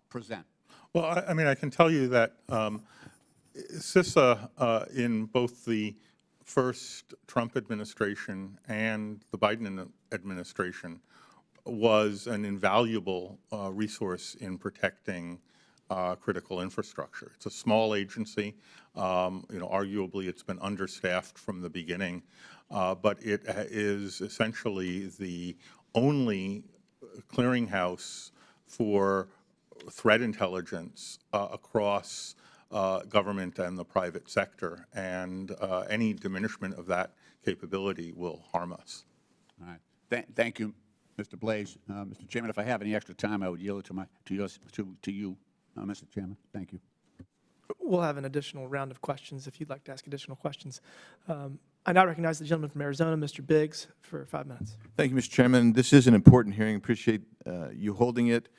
S7: present?
S5: Well, I can tell you that CISA in both the first Trump administration and the Biden administration was an invaluable resource in protecting critical infrastructure. It's a small agency. Arguably, it's been understaffed from the beginning, but it is essentially the only clearinghouse for threat intelligence across government and the private sector, and any diminishment of that capability will harm us.
S7: All right. Thank you, Mr. Blaze. Mr. Chairman, if I have any extra time, I would yield it to you. Mr. Chairman. Thank you.
S1: We'll have an additional round of questions if you'd like to ask additional questions. I now recognize the gentleman from Arizona, Mr. Biggs, for 5 minutes.
S8: Thank you, Mr. Chairman. This is an important hearing. Appreciate you holding it.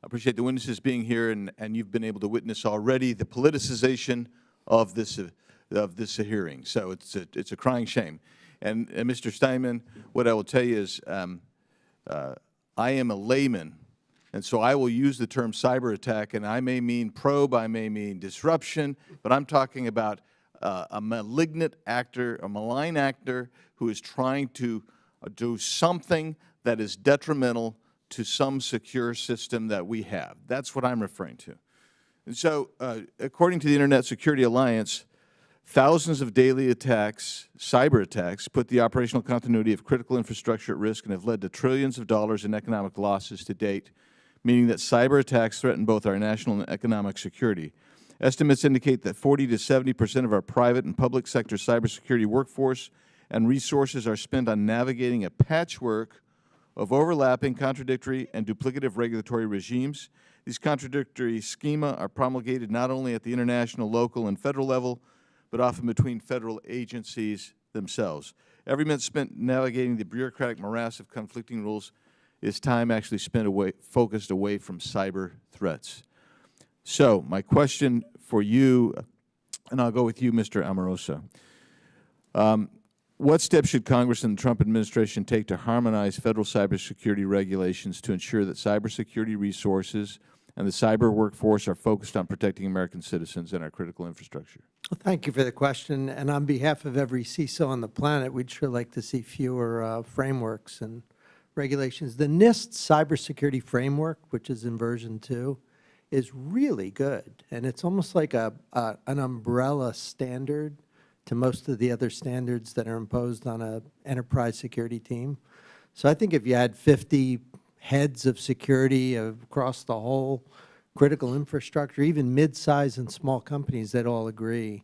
S8: Appreciate the witnesses being here, and you've been able to witness already the politicization of this hearing. So it's a crying shame. And Mr. Steinman, what I will tell you is I am a layman, and so I will use the term cyber attack, and I may mean probe, I may mean disruption, but I'm talking about a malignant actor, a malign actor who is trying to do something that is detrimental to some secure system that we have. That's what I'm referring to. And so, according to the Internet Security Alliance, thousands of daily attacks, cyber attacks, put the operational continuity of critical infrastructure at risk and have led to trillions of dollars in economic losses to date, meaning that cyber attacks threaten both our national and economic security. Estimates indicate that 40 to 70% of our private and public sector cybersecurity workforce and resources are spent on navigating a patchwork of overlapping, contradictory, and duplicative regulatory regimes. These contradictory schema are promulgated not only at the international, local, and federal level, but often between federal agencies themselves. Every minute spent navigating the bureaucratic morass of conflicting rules is time actually spent focused away from cyber threats. So my question for you, and I'll go with you, Mr. Amoroso. What steps should Congress and the Trump administration take to harmonize federal cybersecurity regulations to ensure that cybersecurity resources and the cyber workforce are focused on protecting American citizens and our critical infrastructure?
S4: Well, thank you for the question. And on behalf of every CISO on the planet, we'd sure like to see fewer frameworks and regulations. The NIST cybersecurity framework, which is in version 2, is really good. And it's almost like an umbrella standard to most of the other standards that are imposed on an enterprise security team. So I think if you had 50 heads of security across the whole critical infrastructure, even mid-size and small companies, they'd all agree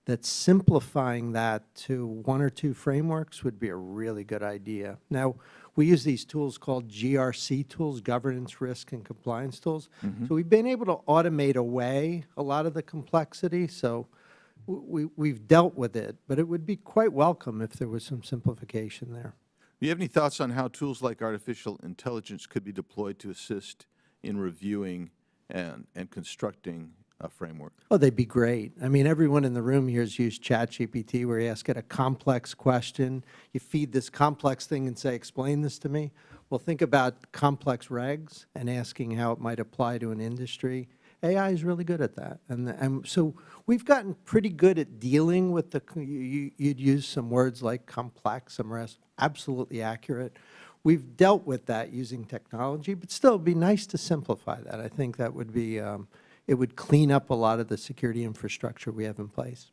S4: that simplifying that to 1 or 2 frameworks would be a really good idea. Now, we use these tools called GRC tools, governance, risk, and compliance tools. So we've been able to automate away a lot of the complexity. So we've dealt with it, but it would be quite welcome if there was some simplification there.
S8: Do you have any thoughts on how tools like artificial intelligence could be deployed to assist in reviewing and constructing a framework?
S4: Oh, they'd be great. I mean, everyone in the room here has used ChatGPT, where you ask it a complex question, you feed this complex thing and say, explain this to me. Well, think about complex regs and asking how it might apply to an industry. AI is really good at that. And so we've gotten pretty good at dealing with you'd use some words like complex, some rest, absolutely accurate. We've dealt with that using technology, but still it would be nice to simplify that. I think that would be, it would clean up a lot of the security infrastructure we have in place.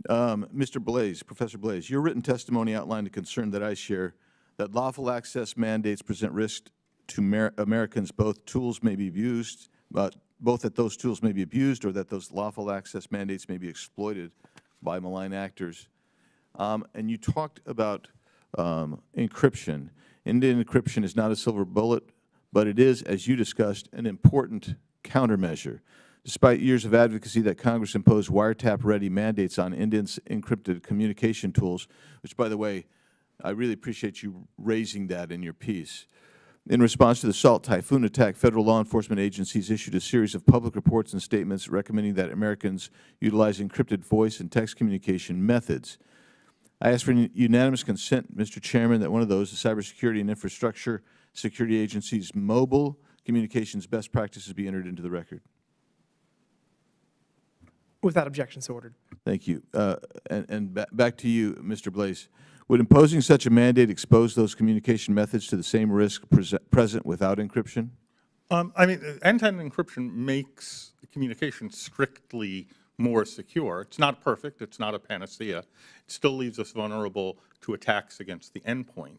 S8: Mr. Blaze, Professor Blaze, your written testimony outlined a concern that I share, that lawful access mandates present risk to Americans. Both that those tools may be abused, or that those lawful access mandates may be exploited by malign actors. And you talked about encryption. End-to-end encryption is not a silver bullet, but it is, as you discussed, an important countermeasure. Despite years of advocacy that Congress imposed wiretap-ready mandates on end-to-end encrypted communication tools, which, by the way, I really appreciate you raising that in your piece. In response to the SALT Typhoon attack, federal law enforcement agencies issued a series of public reports and statements recommending that Americans utilize encrypted voice and text communication methods. I ask for unanimous consent, Mr. Chairman, that one of those, the Cybersecurity and Infrastructure Security Agency's mobile communications best practices, be entered into the record.
S1: Without objection, so ordered.
S8: Thank you. Back to you, Mr. Blaze. Would imposing such a mandate expose those communication methods to the same risk present without encryption?
S5: I mean, end-to-end encryption makes communication strictly more secure. It's not perfect. It's not a panacea. It still leaves us vulnerable to attacks against the endpoint.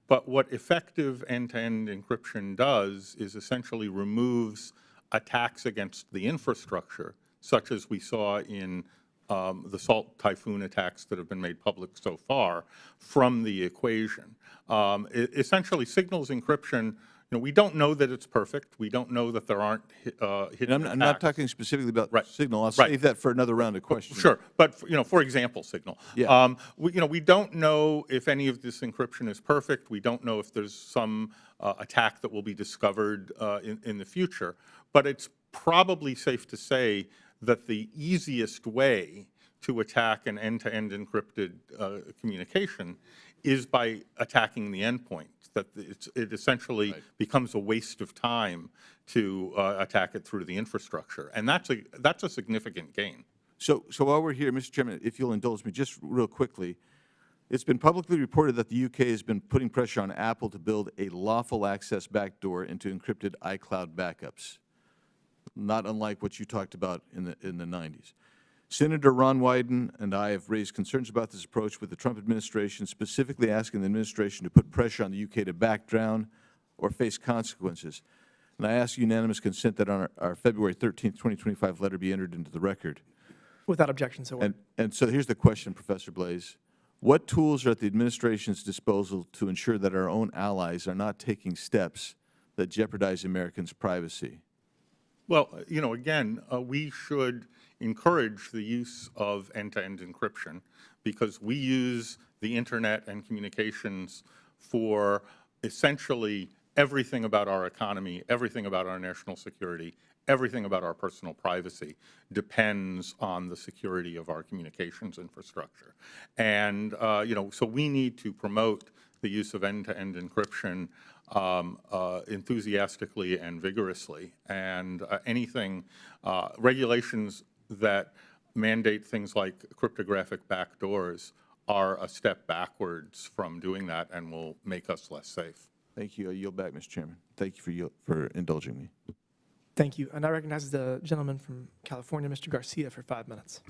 S5: But what effective end-to-end encryption does is essentially removes attacks against the infrastructure, such as we saw in the SALT Typhoon attacks that have been made public so far, from the equation. Essentially, signals encryption, we don't know that it's perfect. We don't know that there aren't
S8: And
S5: hidden
S8: I'm not
S5: attacks.
S8: talking specifically about
S5: Right.
S8: Signal. I'll
S5: Right.
S8: save that for another round of questions.
S5: Sure, but for example, Signal.
S8: Yeah.
S5: We don't know if any of this encryption is perfect. We don't know if there's some attack that will be discovered in the future. But it's probably safe to say that the easiest way to attack an end-to-end encrypted communication is by attacking the endpoint. That it essentially becomes a waste of time to attack it through the infrastructure, and that's a significant gain.
S8: So while we're here, Mr. Chairman, if you'll indulge me just real quickly, it's been publicly reported that the UK has been putting pressure on Apple to build a lawful access backdoor into encrypted iCloud backups, not unlike what you talked about in the 90s. Senator Ron Wyden and I have raised concerns about this approach with the Trump administration, specifically asking the administration to put pressure on the UK to back down or face consequences. And I ask unanimous consent that on our February 13th, 2025 letter be entered into the record.
S1: Without objection, so ordered.
S8: And so here's the question, Professor Blaze. What tools are at the administration's disposal to ensure that our own allies are not taking steps that jeopardize Americans' privacy?
S5: Well, again, we should encourage the use of end-to-end encryption because we use the internet and communications for essentially everything about our economy, everything about our national security, everything about our personal privacy depends on the security of our communications infrastructure. And, so we need to promote the use of end-to-end encryption enthusiastically and vigorously. And regulations that mandate things like cryptographic backdoors are a step backwards from doing that and will make us less safe.
S8: Thank you. I yield back, Mr. Chairman. Thank you for indulging me.
S1: Thank you. And I recognize the gentleman from California, Mr. Garcia, for 5 minutes.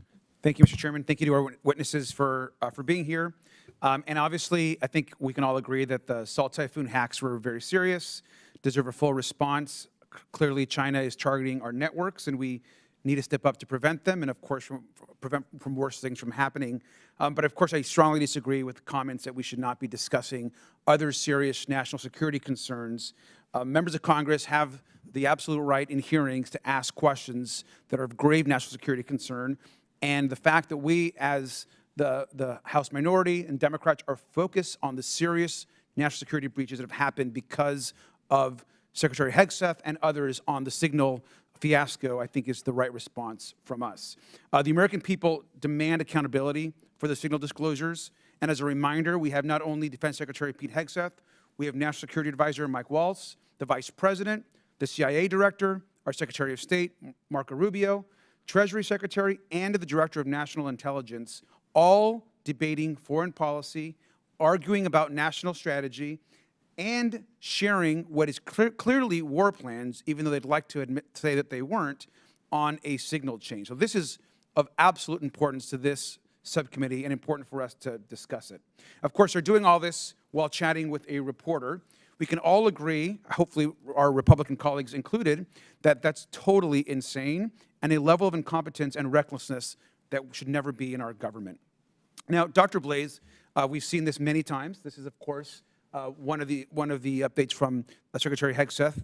S9: Thank you, Mr. Chairman. Thank you to our witnesses for being here. And obviously, I think we can all agree that the Salt Typhoon hacks were very serious, deserve a full response. Clearly, China is targeting our networks, and we need to step up to prevent them and, of course, prevent from worse things from happening. But, of course, I strongly disagree with comments that we should not be discussing other serious national security concerns. Members of Congress have the absolute right in hearings to ask questions that are of grave national security concern. And the fact that we, as the House minority and Democrats, are focused on the serious national security breaches that have happened because of Secretary Hegseth and others on the Signal fiasco, I think is the right response from us. The American people demand accountability for the Signal disclosures. And as a reminder, we have not only Defense Secretary Pete Hegseth, we have National Security Advisor Mike Waltz, the Vice President, the CIA Director, our Secretary of State, Marco Rubio, Treasury Secretary, and the Director of National Intelligence, all debating foreign policy, arguing about national strategy, and sharing what is clearly war plans, even though they'd like to say that they weren't, on a signal change. So this is of absolute importance to this subcommittee and important for us to discuss it. Of course, they're doing all this while chatting with a reporter. We can all agree, hopefully our Republican colleagues included, that that's totally insane and a level of incompetence and recklessness that should never be in our government. Now, Dr. Blaze, we've seen this many times. This is, of course, one of the updates from Secretary Hegseth.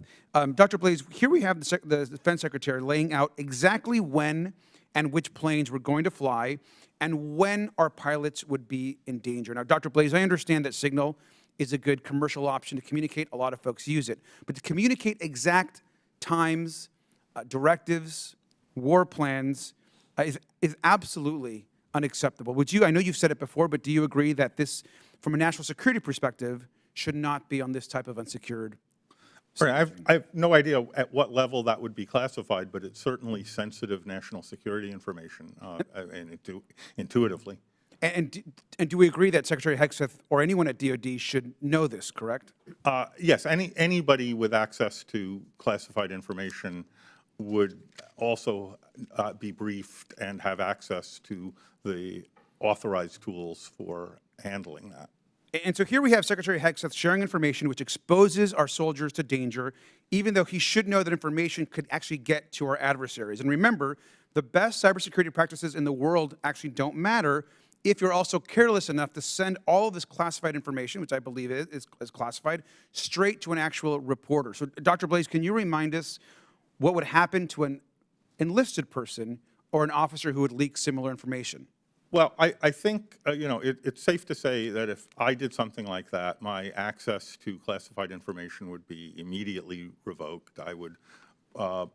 S9: Dr. Blaze, here we have the Defense Secretary laying out exactly when and which planes were going to fly and when our pilots would be in danger. Now, Dr. Blaze, I understand that Signal is a good commercial option to communicate. A lot of folks use it. But to communicate exact times, directives, war plans is absolutely unacceptable. Would you, I know you've said it before, but do you agree that this, from a national security perspective, should not be on this type of unsecured?
S5: Right, I have no idea at what level that would be classified, but it's certainly sensitive national security information, and intuitively.
S9: And do we agree that Secretary Hegseth or anyone at DOD should know this, correct?
S5: Yes, anybody with access to classified information would also be briefed and have access to the authorized tools for handling that.
S9: And so here we have Secretary Hegseth sharing information which exposes our soldiers to danger, even though he should know that information could actually get to our adversaries. And remember, the best cybersecurity practices in the world actually don't matter if you're also careless enough to send all of this classified information, which I believe is classified, straight to an actual reporter. So, Dr. Blaze, can you remind us what would happen to an enlisted person or an officer who would leak similar information?
S5: Well, I think, it's safe to say that if I did something like that, my access to classified information would be immediately revoked. I would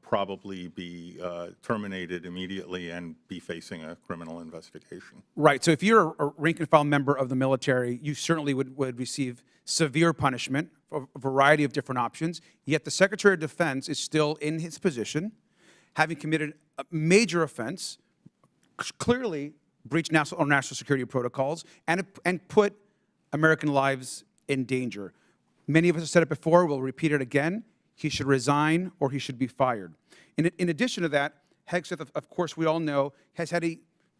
S5: probably be terminated immediately and be facing a criminal investigation.
S9: Right. So if you're a rank and file member of the military, you certainly would receive severe punishment for a variety of different options. Yet the Secretary of Defense is still in his position, having committed a major offense, clearly breached national security protocols, and put American lives in danger. Many of us have said it before. We'll repeat it again. He should resign or he should be fired. In addition to that, Hegseth, of course, we all know, has had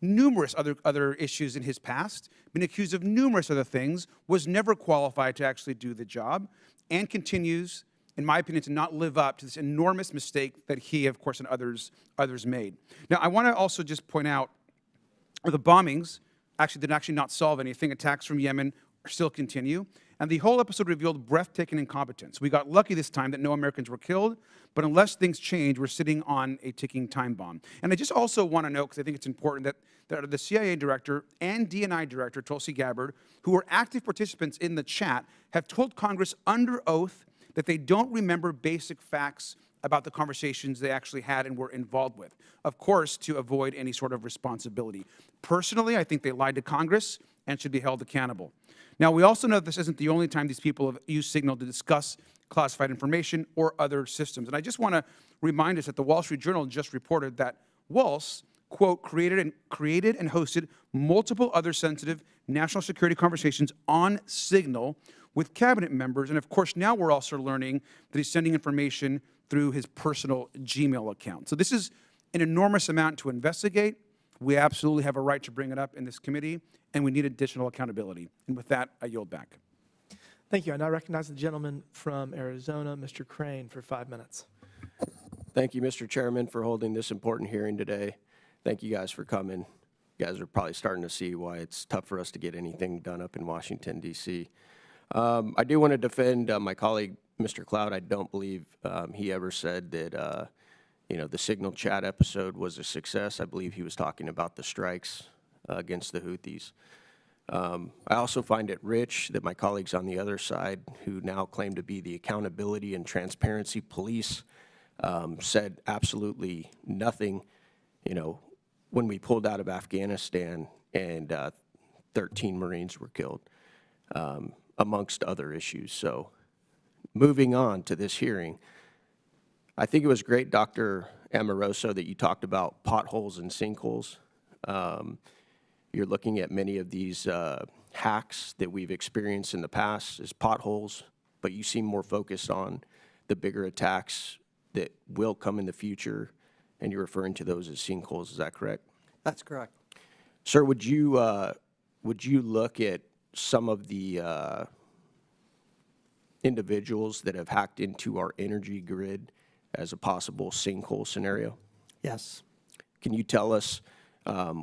S9: numerous other issues in his past, been accused of numerous other things, was never qualified to actually do the job, and continues, in my opinion, to not live up to this enormous mistake that he, of course, and others made. Now, I want to also just point out the bombings did not solve anything. Attacks from Yemen still continue. And the whole episode revealed breathtaking incompetence. We got lucky this time that no Americans were killed, but unless things change, we're sitting on a ticking time bomb. And I just also want to note, because I think it's important, that the CIA director and DNI director, Tulsi Gabbard, who were active participants in the chat, have told Congress under oath that they don't remember basic facts about the conversations they actually had and were involved with, of course, to avoid any sort of responsibility. Personally, I think they lied to Congress and should be held accountable. Now, we also know this isn't the only time these people have used Signal to discuss classified information or other systems. And I just want to remind us that the Wall Street Journal just reported that Walsh, quote, created and hosted multiple other sensitive national security conversations on Signal with cabinet members. And of course, now we're also learning that he's sending information through his personal Gmail account. So this is an enormous amount to investigate. We absolutely have a right to bring it up in this committee, and we need additional accountability. And with that, I yield back.
S1: Thank you. I now recognize the gentleman from Arizona, Mr. Crane, for 5 minutes.
S10: Thank you, Mr. Chairman, for holding this important hearing today. Thank you guys for coming. You guys are probably starting to see why it's tough for us to get anything done up in Washington, D.C. I do want to defend my colleague, Mr. Cloud. I don't believe he ever said that the Signal chat episode was a success. I believe he was talking about the strikes against the Houthis. I also find it rich that my colleagues on the other side, who now claim to be the accountability and transparency police, said absolutely nothing, when we pulled out of Afghanistan and 13 Marines were killed, amongst other issues. So moving on to this hearing, I think it was great, Dr. Amoroso, that you talked about potholes and sinkholes. You're looking at many of these hacks that we've experienced in the past as potholes, but you seem more focused on the bigger attacks that will come in the future, and you're referring to those as sinkholes. Is that correct?
S4: That's correct.
S10: Sir, would you look at some of the individuals that have hacked into our energy grid as a possible sinkhole scenario?
S4: Yes.
S10: Can you tell us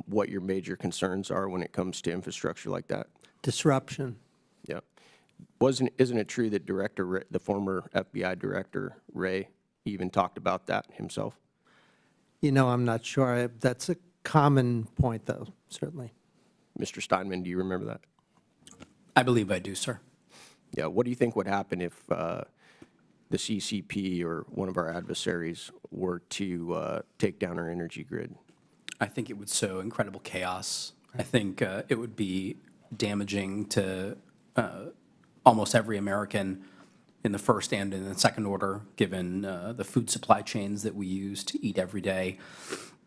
S10: what your major concerns are when it comes to infrastructure like that?
S4: Disruption.
S10: Yeah. Isn't it true that the former FBI director, Wray, even talked about that himself?
S4: I'm not sure. That's a common point, though, certainly.
S10: Mr. Steinman, do you remember that?
S3: I believe I do, sir.
S10: Yeah. What do you think would happen if the CCP or one of our adversaries were to take down our energy grid?
S3: I think it would sow incredible chaos. I think it would be damaging to almost every American in the first and in the second order, given the food supply chains that we use to eat every day,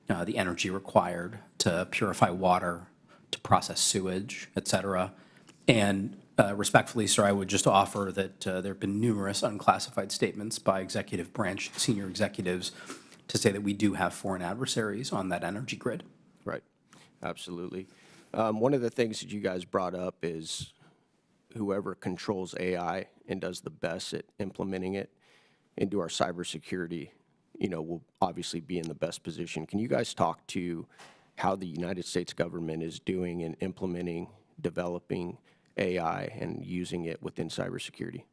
S3: the energy required to purify water, to process sewage, et cetera. And respectfully, sir, I would just offer that there have been numerous unclassified statements by executive branch, senior executives, to say that we do have foreign adversaries on that energy grid.
S10: Right. Absolutely. One of the things that you guys brought up is whoever controls AI and does the best at implementing it into our cybersecurity, will obviously be in the best position. Can you guys talk to how the United States government is doing and implementing, developing AI and using it within cybersecurity.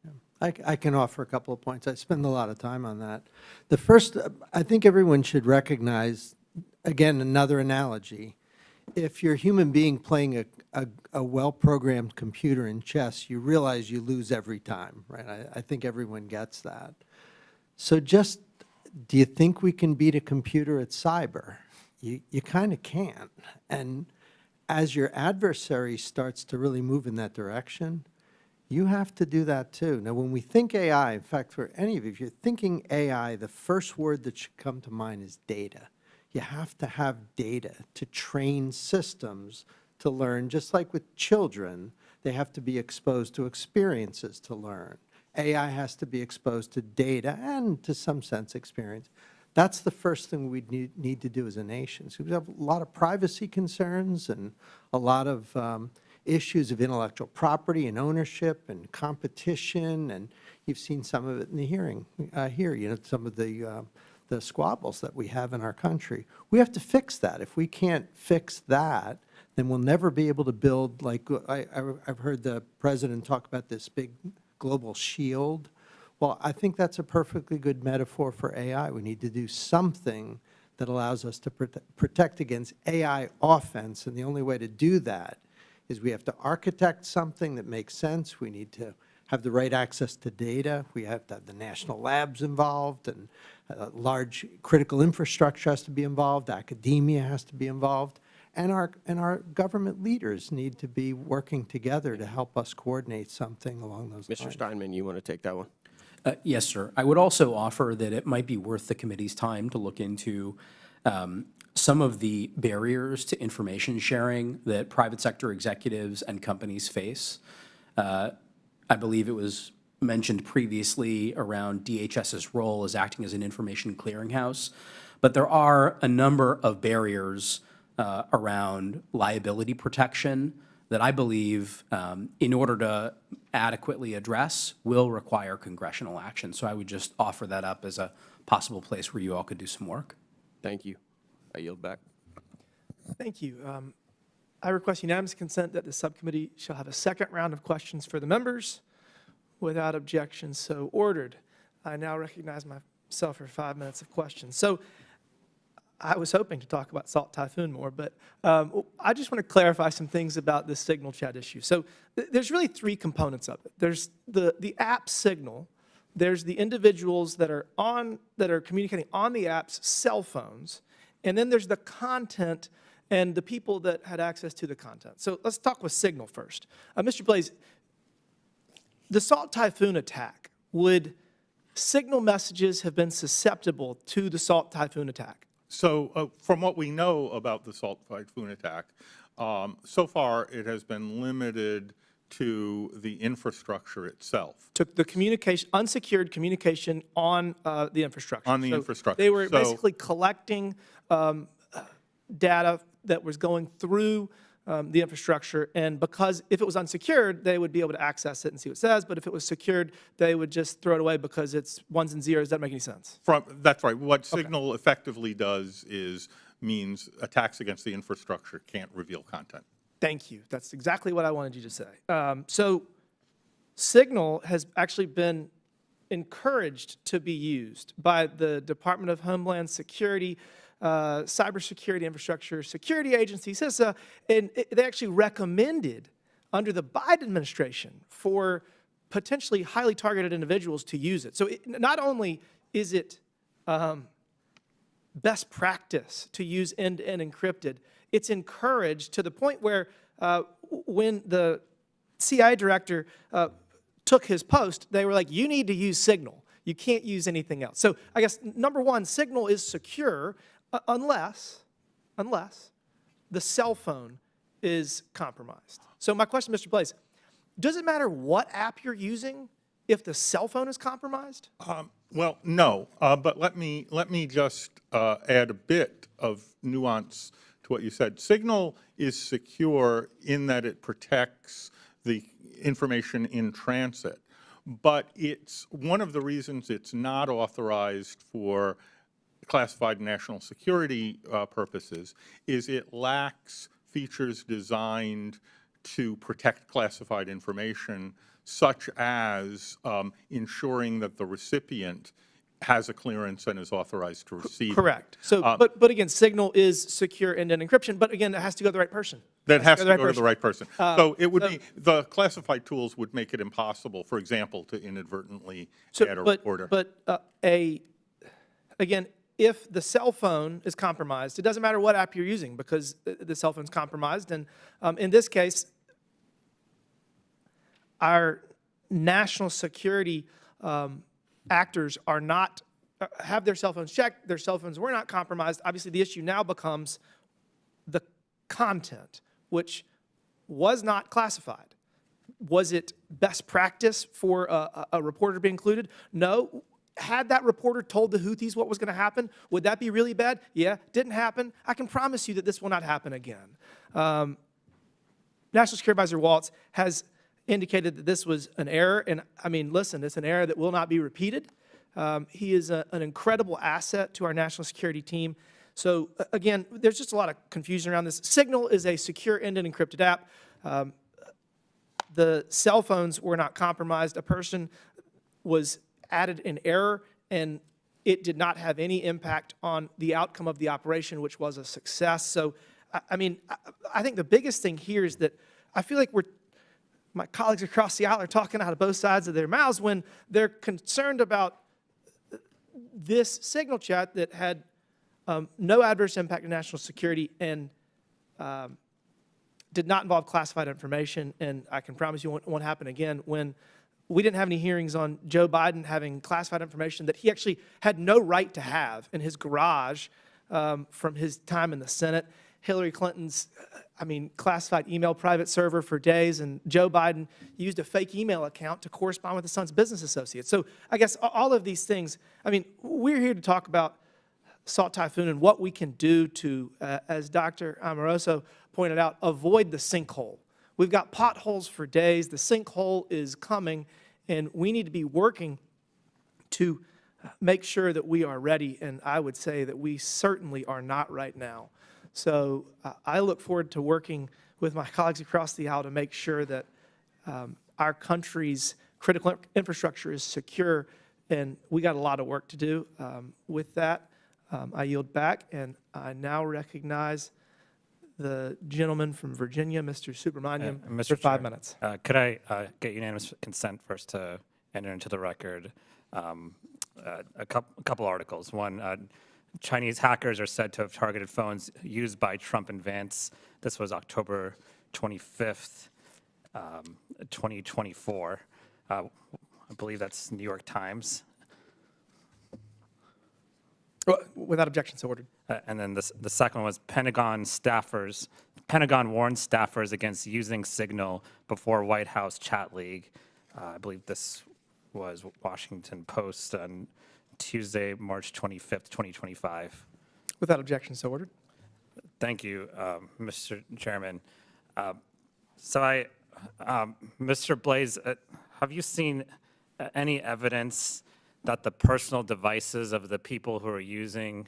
S4: I can offer a couple of points. I spend a lot of time on that. The first, I think everyone should recognize, again, another analogy. If you're a human being playing a well-programmed computer in chess, you realize you lose every time, right? I think everyone gets that. So just, do you think we can beat a computer at cyber? You kind of can't. And as your adversary starts to really move in that direction, you have to do that too. Now, when we think AI, in fact, for any of you, if you're thinking AI, the first word that should come to mind is data. You have to have data to train systems to learn, just like with children, they have to be exposed to experiences to learn. AI has to be exposed to data and, to some sense, experience. That's the first thing we need to do as a nation. So we have a lot of privacy concerns and a lot of issues of intellectual property and ownership and competition, and you've seen some of it in the hearing here, you know, some of the squabbles that we have in our country. We have to fix that. If we can't fix that, then we'll never be able to build, like I've heard the president talk about this big global shield. Well, I think that's a perfectly good metaphor for AI. We need to do something that allows us to protect against AI offense, and the only way to do that is we have to architect something that makes sense. We need to have the right access to data. We have to have the national labs involved, and large critical infrastructure has to be involved. Academia has to be involved. And our government leaders need to be working together to help us coordinate something along those lines.
S10: Mr. Steinman, you want to take that one?
S3: Yes, sir. I would also offer that it might be worth the committee's time to look into some of the barriers to information sharing that private sector executives and companies face. I believe it was mentioned previously around DHS's role as acting as an information clearinghouse, but there are a number of barriers around liability protection that I believe, in order to adequately address, will require congressional action. So I would just offer that up as a possible place where you all could do some work.
S10: Thank you. I yield back.
S1: Thank you. I request unanimous consent that the subcommittee shall have a second round of questions for the members. Without objection, so ordered. I now recognize myself for 5 minutes of questions. So I was hoping to talk about Salt Typhoon more, but I just want to clarify some things about this signal chat issue. So there's really three components of it. There's the app signal. There's the individuals that are communicating on the app's cell phones, and then there's the content and the people that had access to the content. So let's talk with signal first. Mr. Blaze, the Salt Typhoon attack, would signal messages have been susceptible to the Salt Typhoon attack?
S5: So from what we know about the Salt Typhoon attack, so far it has been limited to the infrastructure itself.
S1: Took the communication, unsecured communication on the infrastructure.
S5: On the
S1: So
S5: infrastructure.
S1: They were
S5: So-
S1: basically collecting data that was going through the infrastructure, and because if it was unsecured, they would be able to access it and see what it says, but if it was secured, they would just throw it away because it's ones and zeros. Doesn't make any sense.
S5: That's right. What Signal effectively does means attacks against the infrastructure can't reveal content.
S1: Thank you. That's exactly what I wanted you to say. So Signal has actually been encouraged to be used by the Department of Homeland Security, cybersecurity infrastructure security agency, CISA, and they actually recommended under the Biden administration for potentially highly targeted individuals to use it. So not only is it best practice to use end-to-end encrypted, it's encouraged to the point where when the CIA director took his post, they were like, you need to use Signal. You can't use anything else. So I guess, number one, Signal is secure unless the cell phone is compromised. So my question, Mr. Blaze, does it matter what app you're using if the cell phone is compromised?
S5: Well, no, but let me just add a bit of nuance to what you said. Signal is secure in that it protects the information in transit, but it's one of the reasons it's not authorized for classified national security purposes is it lacks features designed to protect classified information, such as ensuring that the recipient has a clearance and is authorized to receive.
S1: Correct. So, but again, Signal is secure end-to-end encryption, but again, it has to go to the right person.
S5: That has to go to the right person. So it would
S1: so-
S5: be, the classified tools would make it impossible, for example, to inadvertently add a reporter.
S1: Again, if the cell phone is compromised, it doesn't matter what app you're using because the cell phone's compromised. And in this case, our national security actors are not, have their cell phones checked, their cell phones were not compromised. Obviously, the issue now becomes the content, which was not classified. Was it best practice for a reporter to be included? No. Had that reporter told the Houthis what was going to happen, would that be really bad? Yeah, didn't happen. I can promise you that this will not happen again. National Security Advisor Waltz has indicated that this was an error, and I mean, listen, it's an error that will not be repeated. He is an incredible asset to our national security team. So again, there's just a lot of confusion around this. Signal is a secure end-to-end encrypted app. The cell phones were not compromised. A person was added in error, and it did not have any impact on the outcome of the operation, which was a success. So, I mean, I think the biggest thing here is that I feel like my colleagues across the aisle are talking out of both sides of their mouths when they're concerned about this Signal chat that had no adverse impact on national security and did not involve classified information. And I can promise you it won't happen again when we didn't have any hearings on Joe Biden having classified information that he actually had no right to have in his garage from his time in the Senate. Hillary Clinton's, classified email private server for days, and Joe Biden used a fake email account to correspond with his son's business associates. So I guess all of these things, we're here to talk about Salt Typhoon and what we can do to, as Dr. Amoroso pointed out, avoid the sinkhole. We've got potholes for days. The sinkhole is coming, and we need to be working to make sure that we are ready, and I would say that we certainly are not right now. So I look forward to working with my colleagues across the aisle to make sure that our country's critical infrastructure is secure, and we got a lot of work to do. With that, I yield back, and I now recognize the gentleman from Virginia, Mr. Subramaniam, for 5 minutes.
S2: Could I get unanimous consent first to enter into the record a couple articles? One, Chinese hackers are said to have targeted phones used by Trump and Vance. This was October 25th, 2024. I believe that's New York Times.
S1: Without objection, so ordered.
S2: And then the second one was Pentagon warned staffers against using Signal before White House chat league. I believe this was Washington Post on Tuesday, March 25th, 2025.
S1: Without objection, so ordered.
S2: Thank you, Mr. Chairman. Mr. Blaze, have you seen any evidence that the personal devices of the people who are using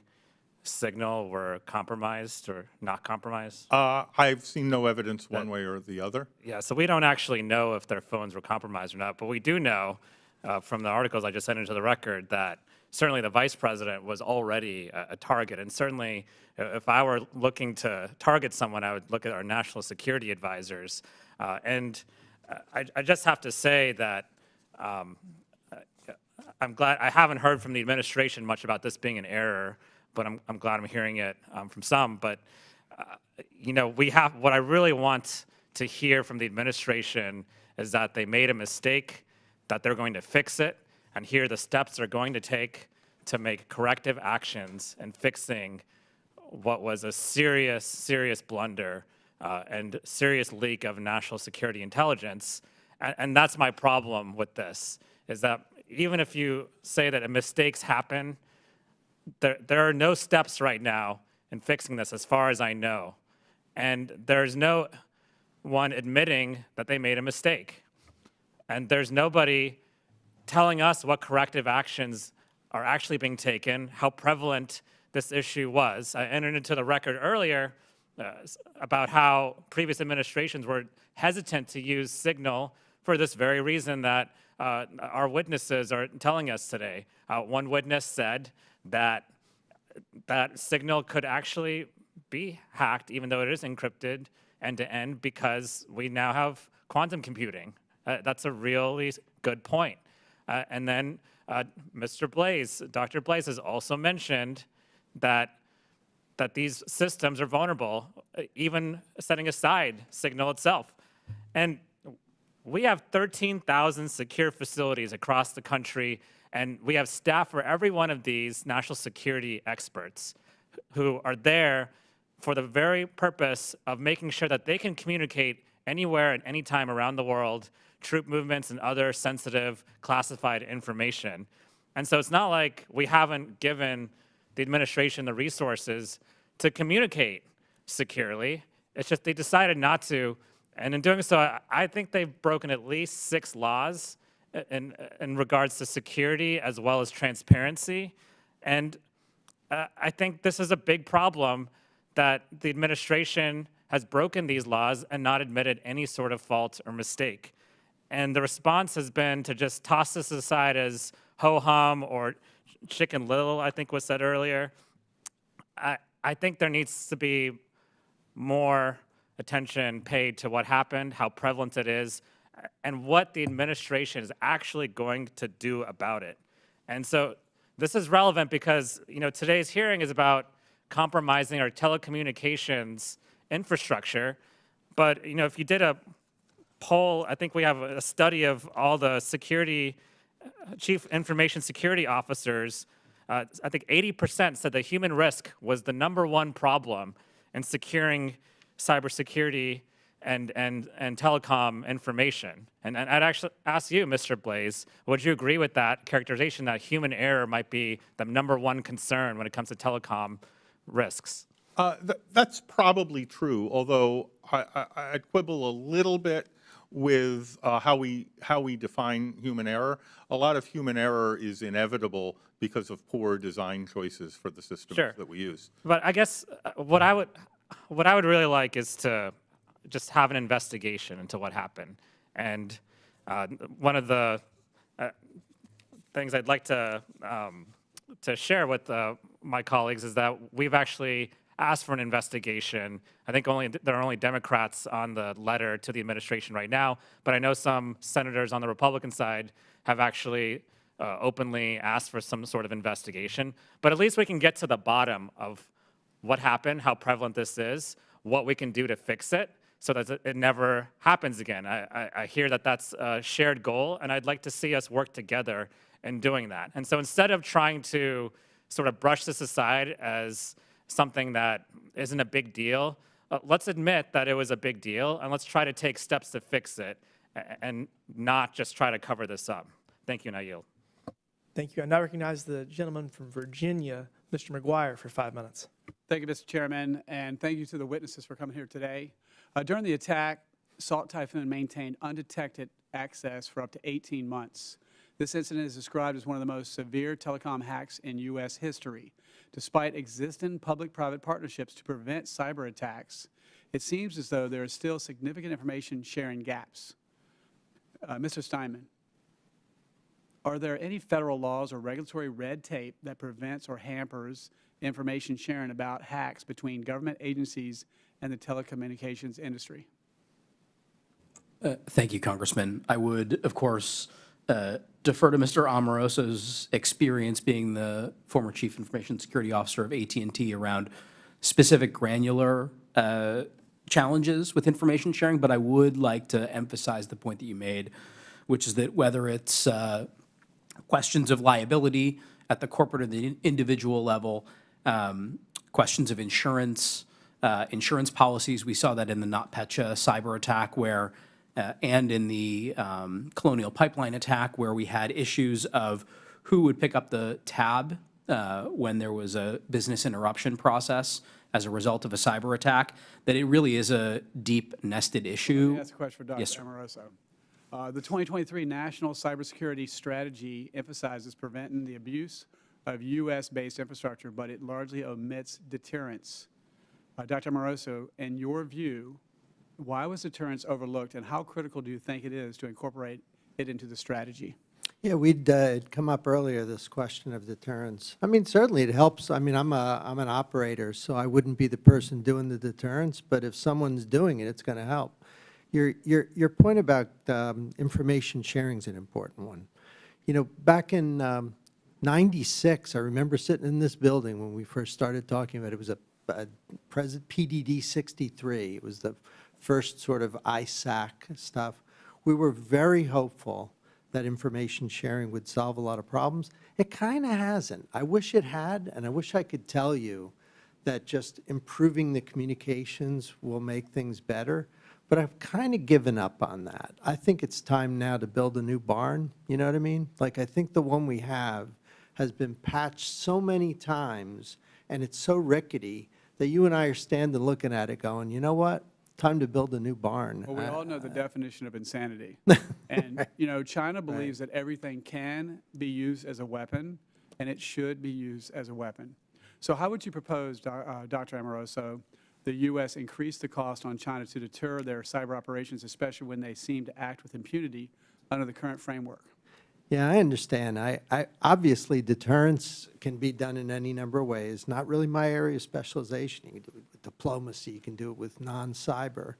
S2: Signal were compromised or not compromised?
S5: I've seen no evidence one way or the other.
S2: Yeah, so we don't actually know if their phones were compromised or not, but we do know from the articles I just sent into the record that certainly the vice president was already a target. And certainly if I were looking to target someone, I would look at our national security advisors. I just have to say that I'm glad I haven't heard from the administration much about this being an error, but I'm glad I'm hearing it from some. But what I really want to hear from the administration is that they made a mistake, that they're going to fix it, and here are the steps they're going to take to make corrective actions and fixing what was a serious, serious blunder and serious leak of national security intelligence. And that's my problem with this, is that even if you say that mistakes happen, there are no steps right now in fixing this as far as I know. And there's no one admitting that they made a mistake. And there's nobody telling us what corrective actions are actually being taken, how prevalent this issue was. I entered into the record earlier about how previous administrations were hesitant to use signal for this very reason that our witnesses are telling us today. One witness said that signal could actually be hacked, even though it is encrypted end-to-end, because we now have quantum computing. That's a really good point. And then Dr. Blaze has also mentioned that these systems are vulnerable, even setting aside signal itself. And we have 13,000 secure facilities across the country, and we have staff for every one of these national security experts who are there for the very purpose of making sure that they can communicate anywhere at any time around the world, troop movements and other sensitive classified information. And so it's not like we haven't given the administration the resources to communicate securely. It's just they decided not to. And in doing so, I think they've broken at least 6 laws in regards to security as well as transparency. And I think this is a big problem that the administration has broken these laws and not admitted any sort of fault or mistake. And the response has been to just toss this aside as ho-hum or chicken little, I think was said earlier. I think there needs to be more attention paid to what happened, how prevalent it is, and what the administration is actually going to do about it. And so this is relevant because, today's hearing is about compromising our telecommunications infrastructure. But, if you did a poll, I think we have a study of all the chief information security officers. I think 80% said that human risk was the #1 problem in securing cybersecurity and telecom information. And I'd actually ask you, Mr. Blaze, would you agree with that characterization that human error might be the #1 concern when it comes to telecom risks?
S5: That's probably true, although I'd quibble a little bit with how we define human error. A lot of human error is inevitable because of poor design choices for the systems that we use.
S2: But I guess what I would really like is to just have an investigation into what happened. And one of the things I'd like to share with my colleagues is that we've actually asked for an investigation. I think there are only Democrats on the letter to the administration right now, but I know some senators on the Republican side have actually openly asked for some sort of investigation. But at least we can get to the bottom of what happened, how prevalent this is, what we can do to fix it so that it never happens again. I hear that that's a shared goal, and I'd like to see us work together in doing that. And so instead of trying to sort of brush this aside as something that isn't a big deal, let's admit that it was a big deal, and let's try to take steps to fix it and not just try to cover this up. Thank you, and I yield.
S1: Thank you. I now recognize the gentleman from Virginia, Mr. McGuire, for 5 minutes.
S11: Thank you, Mr. Chairman, and thank you to the witnesses for coming here today. During the attack, Salt Typhoon maintained undetected access for up to 18 months. This incident is described as one of the most severe telecom hacks in U.S. history. Despite existing public-private partnerships to prevent cyber attacks, it seems as though there are still significant information sharing gaps. Mr. Steinman, are there any federal laws or regulatory red tape that prevents or hampers information sharing about hacks between government agencies and the telecommunications industry?
S3: Thank you, Congressman. I would, of course, defer to Mr. Amoroso's experience being the former Chief Information Security Officer of AT&T around specific granular challenges with information sharing, but I would like to emphasize the point that you made, which is that whether it's questions of liability at the corporate or the individual level, questions of insurance, insurance policies, we saw that in the NotPetya cyber attack where and in the Colonial Pipeline attack, where we had issues of who would pick up the tab when there was a business interruption process as a result of a cyber attack, that it really is a deep nested issue.
S11: Let me ask a question for Dr.
S3: Yes, sir.
S11: Amoroso. The 2023 National Cybersecurity Strategy emphasizes preventing the abuse of U.S.-based infrastructure, but it largely omits deterrence. Dr. Amoroso, in your view, why was deterrence overlooked, and how critical do you think it is to incorporate it into the strategy?
S4: Yeah, it'd come up earlier, this question of deterrence. I mean, certainly it helps. I mean, I'm an operator, so I wouldn't be the person doing the deterrence, but if someone's doing it, it's going to help. Your point about information sharing is an important one. You know, back in '96, I remember sitting in this building when we first started talking about it. It was a PDD 63. It was the first sort of ISAC stuff. We were very hopeful that information sharing would solve a lot of problems. It kind of hasn't. I wish it had, and I wish I could tell you that just improving the communications will make things better, but I've kind of given up on that. I think it's time now to build a new barn, you know what I mean? Like, I think the one we have has been patched so many times, and it's so rickety that you and I are standing looking at it going, you know what? Time to build a new barn.
S11: Well, we all know the definition of insanity. And, you know, China believes that everything can be used as a weapon, and it should be used as a weapon. So how would you propose, Dr. Amoroso, the U.S. increase the cost on China to deter their cyber operations, especially when they seem to act with impunity under the current framework?
S4: Yeah, I understand. Obviously, deterrence can be done in any number of ways. Not really my area of specialization. You can do it with diplomacy. You can do it with non-cyber.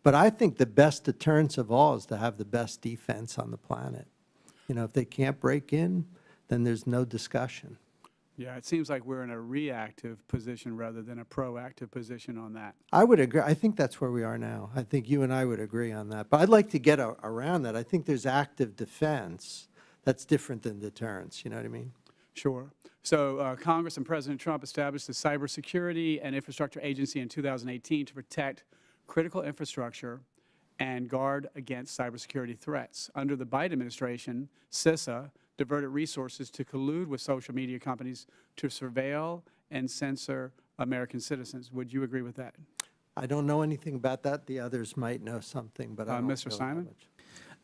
S4: But I think the best deterrence of all is to have the best defense on the planet. You know, if they can't break in, then there's no discussion.
S11: Yeah, it seems like we're in a reactive position rather than a proactive position on that.
S4: I would agree. I think that's where we are now. I think you and I would agree on that. But I'd like to get around that. I think there's active defense. That's different than deterrence, you know what I mean?
S11: Sure. So Congress and President Trump established the Cybersecurity and Infrastructure Agency in 2018 to protect critical infrastructure and guard against cybersecurity threats. Under the Biden administration, CISA diverted resources to collude with social media companies to surveil and censor American citizens. Would you agree with that?
S4: I don't know anything about that. The others might know something, but I don't
S11: Mr.
S4: know
S11: Simon?
S4: that much.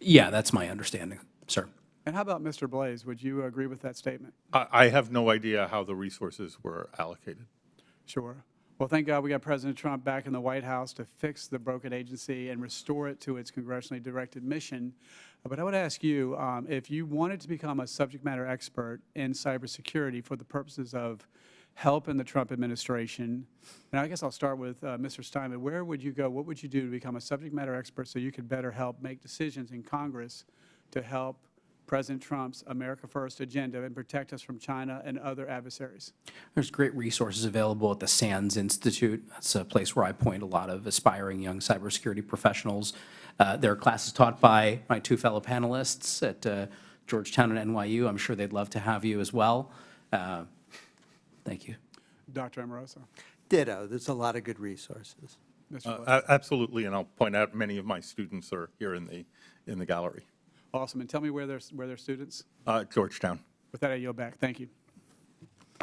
S3: Yeah, that's my understanding, sir.
S11: And how about Mr. Blaze? Would you agree with that statement?
S5: I have no idea how the resources were allocated.
S11: Sure. Well, thank God we got President Trump back in the White House to fix the broken agency and restore it to its congressionally directed mission. But I would ask you, if you wanted to become a subject matter expert in cybersecurity for the purposes of help in the Trump administration, and I guess I'll start with Mr. Steinman, where would you go? What would you do to become a subject matter expert so you could better help make decisions in Congress to help President Trump's America First agenda and protect us from China and other adversaries?
S3: There's great resources available at the SANS Institute. That's a place where I point a lot of aspiring young cybersecurity professionals. There are classes taught by my two fellow panelists at Georgetown and NYU. I'm sure they'd love to have you as well. Thank you.
S11: Dr. Amoroso.
S4: Ditto. There's a lot of good resources.
S11: Mr. Blaze.
S5: Absolutely, and I'll point out many of my students are here in the gallery.
S11: Awesome. And tell me where they're students.
S5: Georgetown.
S11: With that, I yield back. Thank you.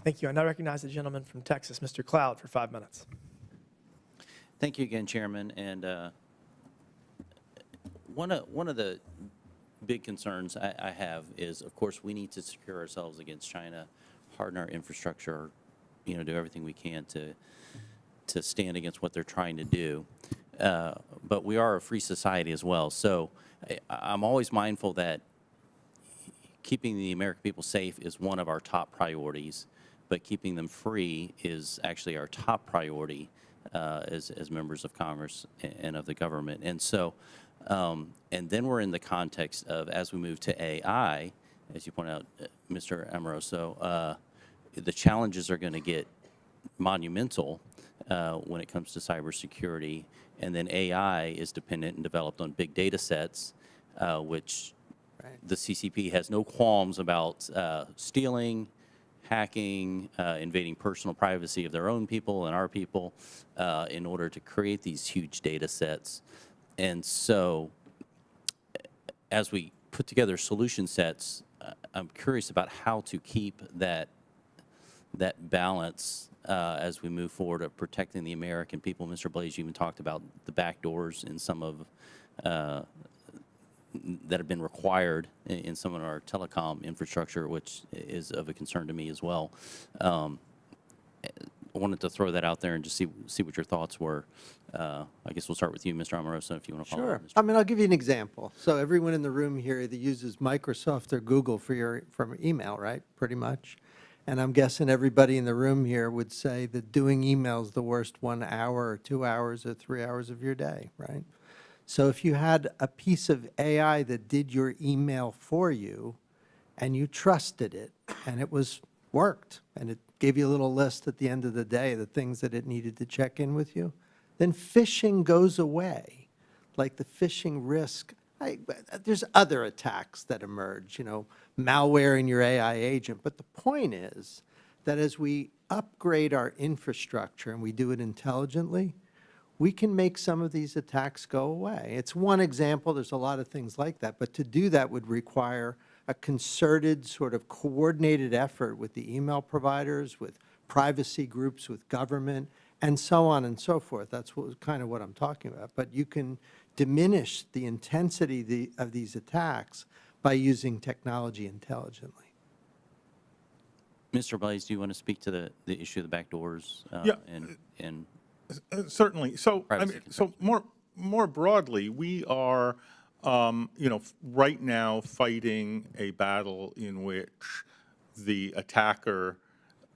S1: Thank you. I now recognize the gentleman from Texas, Mr. Cloud, for 5 minutes.
S6: Thank you again, Chairman. And one of the big concerns I have is, of course, we need to secure ourselves against China, harden our infrastructure, you know, do everything we can to stand against what they're trying to do. But we are a free society as well. So I'm always mindful that keeping the American people safe is one of our top priorities, but keeping them free is actually our top priority as members of Congress and of the government. And so, and then we're in the context of, as we move to AI, as you point out, Mr. Amoroso, the challenges are going to get monumental when it comes to cybersecurity. And then AI is dependent and developed on big data sets, which the CCP has no qualms about stealing, hacking, invading personal privacy of their own people and our people in order to create these huge data sets. And so as we put together solution sets, I'm curious about how to keep that balance as we move forward of protecting the American people. Mr. Blaze, you even talked about the back doors in some of that have been required in some of our telecom infrastructure, which is of a concern to me as well. I wanted to throw that out there and just see what your thoughts were. I guess we'll start with you, Mr. Omarosa, if you want to follow
S4: Sure.
S6: up.
S4: I mean, I'll give you an example. So everyone in the room here either uses Microsoft or Google from email, right? Pretty much. And I'm guessing everybody in the room here would say that doing email is the worst 1 hour or 2 hours or 3 hours of your day, right? So if you had a piece of AI that did your email for you and you trusted it and it worked and it gave you a little list at the end of the day, the things that it needed to check in with you, then phishing goes away. Like the phishing risk, there's other attacks that emerge, malware in your AI agent. But the point is that as we upgrade our infrastructure and we do it intelligently, we can make some of these attacks go away. It's one example. There's a lot of things like that. But to do that would require a concerted sort of coordinated effort with the email providers, with privacy groups, with government, and so on and so forth. That's kind of what I'm talking about. But you can diminish the intensity of these attacks by using technology intelligently.
S6: Mr. Blaze, do you want to speak to the issue of the backdoors?
S5: Yeah.
S6: And
S5: Certainly. So,
S6: Privacy
S5: so more broadly, we are, right now fighting a battle in which the attacker,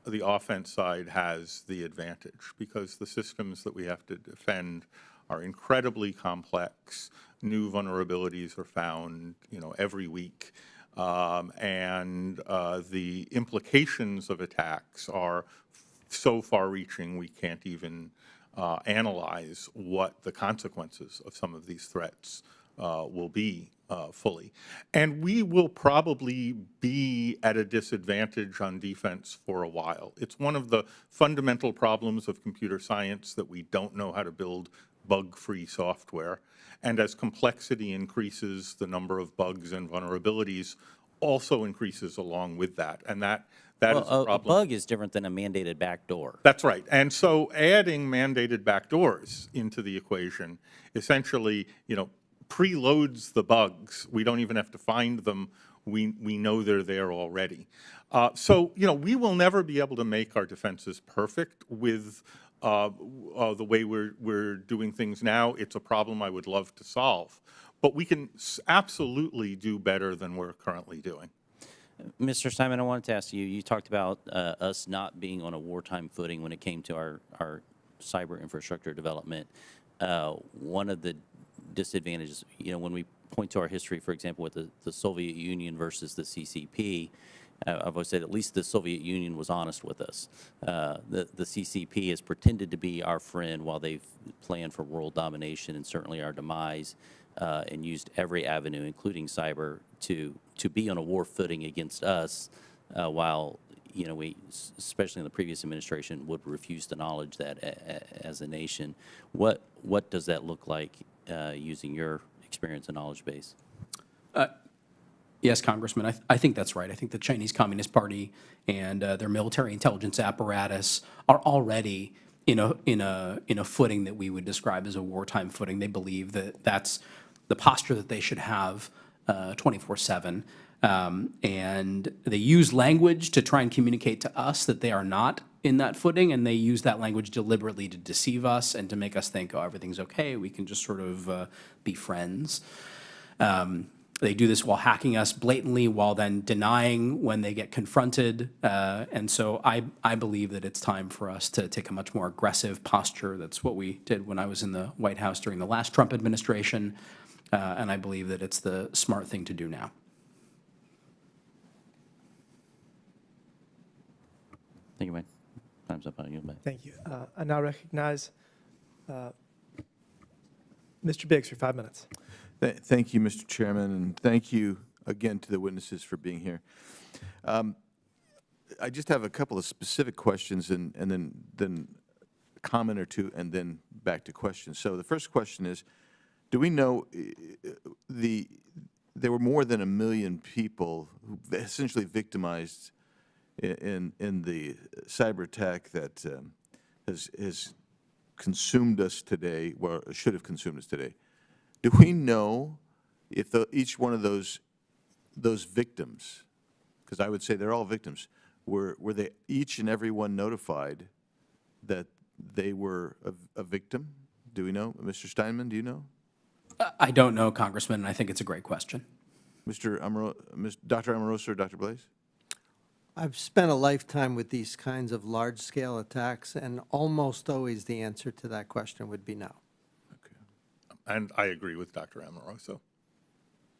S5: the offense side, has the advantage because the systems that we have to defend are incredibly complex. New vulnerabilities are found, every week. And the implications of attacks are so far-reaching we can't even analyze what the consequences of some of these threats will be fully. And we will probably be at a disadvantage on defense for a while. It's one of the fundamental problems of computer science that we don't know how to build bug-free software. And as complexity increases, the number of bugs and vulnerabilities also increases along with that. And that is a problem.
S6: A bug is different than a mandated backdoor.
S5: That's right. And so adding mandated backdoors into the equation essentially, preloads the bugs. We don't even have to find them. We know they're there already. So, we will never be able to make our defenses perfect with the way we're doing things now. It's a problem I would love to solve. But we can absolutely do better than we're currently doing.
S6: Mr. Simon, I wanted to ask you, you talked about us not being on a wartime footing when it came to our cyber infrastructure development. One of the disadvantages, when we point to our history, for example, with the Soviet Union versus the CCP, I've always said at least the Soviet Union was honest with us. The CCP has pretended to be our friend while they've planned for world domination and certainly our demise, and used every avenue, including cyber, to be on a war footing against us, while we, especially in the previous administration, would refuse to acknowledge that as a nation. What does that look like using your experience and knowledge base?
S3: Yes, Congressman, I think that's right. I think the Chinese Communist Party and their military intelligence apparatus are already in a footing that we would describe as a wartime footing. They believe that that's the posture that they should have 24/7. And they use language to try and communicate to us that they are not in that footing, and they use that language deliberately to deceive us and to make us think, oh, everything's okay, we can just sort of be friends. They do this while hacking us blatantly, while then denying when they get confronted. And so I believe that it's time for us to take a much more aggressive posture. That's what we did when I was in the White House during the last Trump administration. And I believe that it's the smart thing to do now.
S6: Thank you, Mike. Time's up on you, Mike.
S1: Thank you. I now recognize Mr. Biggs for 5 minutes.
S8: Thank you, Mr. Chairman, and thank you again to the witnesses for being here. I just have a couple of specific questions and then a comment or two and then back to questions. So the first question is, do we know there were more than 1 million people who essentially victimized in the cyber attack that has consumed us today, well, should have consumed us today? Do we know if each one of those victims, because I would say they're all victims, were they each and every one notified that they were a victim? Do we know? Mr. Steinman, do you know?
S3: I don't know, Congressman, and I think it's a great question.
S8: Dr. Amoroso or Dr. Blaze?
S4: I've spent a lifetime with these kinds of large-scale attacks, and almost always the answer to that question would be no.
S5: And I agree with Dr. Amoroso.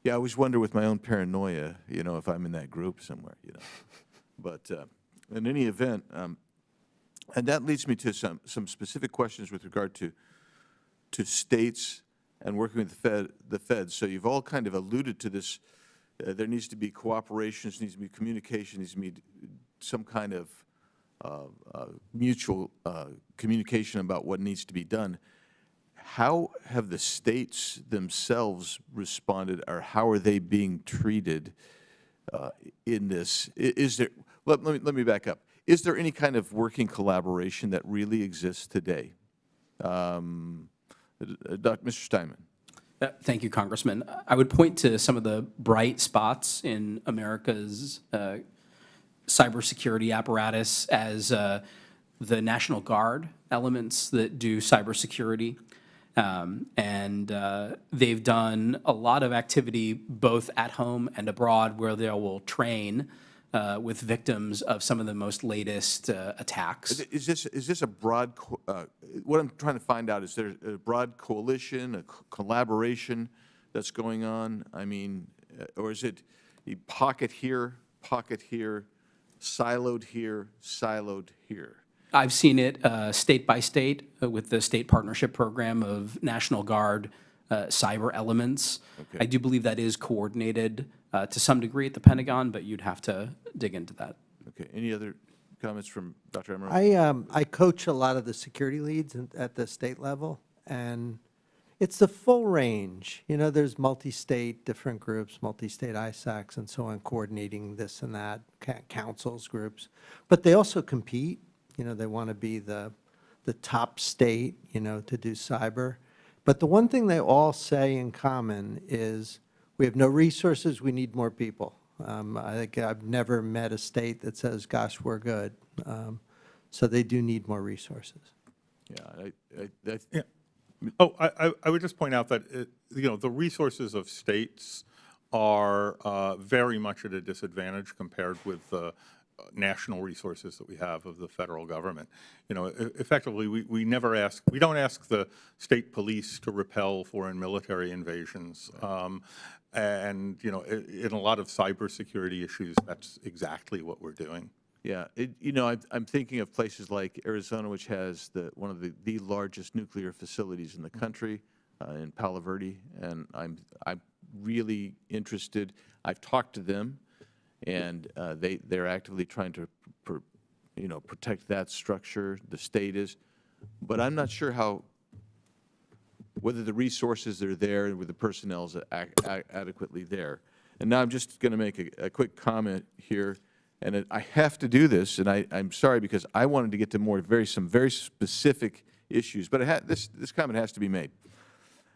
S8: Yeah, I always wonder with my own paranoia, if I'm in that group somewhere, But in any event, and that leads me to some specific questions with regard to states and working with the Fed. So you've all kind of alluded to this. There needs to be cooperation, there needs to be communication, needs to be some kind of mutual communication about what needs to be done. How have the states themselves responded, or how are they being treated in this? Is there? Let me back up. Is there any kind of working collaboration that really exists today? Mr. Steinman.
S3: Thank you, Congressman. I would point to some of the bright spots in America's cybersecurity apparatus as the National Guard elements that do cybersecurity. They've done a lot of activity both at home and abroad where they will train with victims of some of the most latest attacks.
S8: Is this a broad? What I'm trying to find out, is there a broad coalition, a collaboration that's going on? I mean, or is it a pocket here, siloed here, siloed here?
S3: I've seen it state by state with the state partnership program of National Guard cyber elements.
S8: Okay.
S3: I do believe that is coordinated to some degree at the Pentagon, but you'd have to dig into that.
S8: Okay. Any other comments from Dr. Amoroso?
S4: I coach a lot of the security leads at the state level, and it's the full range. There's multi-state, different groups, multi-state ISACs and so on, coordinating this and that, councils, groups. But they also compete. They want to be the top state, to do cyber. But the one thing they all say in common is, we have no resources, we need more people. I think I've never met a state that says, gosh, we're good. So they do need more resources.
S8: Yeah.
S5: Yeah. Oh, I would just point out that, the resources of states are very much at a disadvantage compared with the national resources that we have of the federal government. Effectively, we don't ask the state police to repel foreign military invasions. And, in a lot of cybersecurity issues, that's exactly what we're doing.
S8: Yeah, I'm thinking of places like Arizona, which has one of the largest nuclear facilities in the country, in Palo Verde, and I'm really interested. I've talked to them, and they're actively trying to protect that structure. The state is, but I'm not sure whether the resources are there and whether the personnel is adequately there. And now I'm just going to make a quick comment here. And I have to do this, and I'm sorry, because I wanted to get to some very specific issues, but this comment has to be made.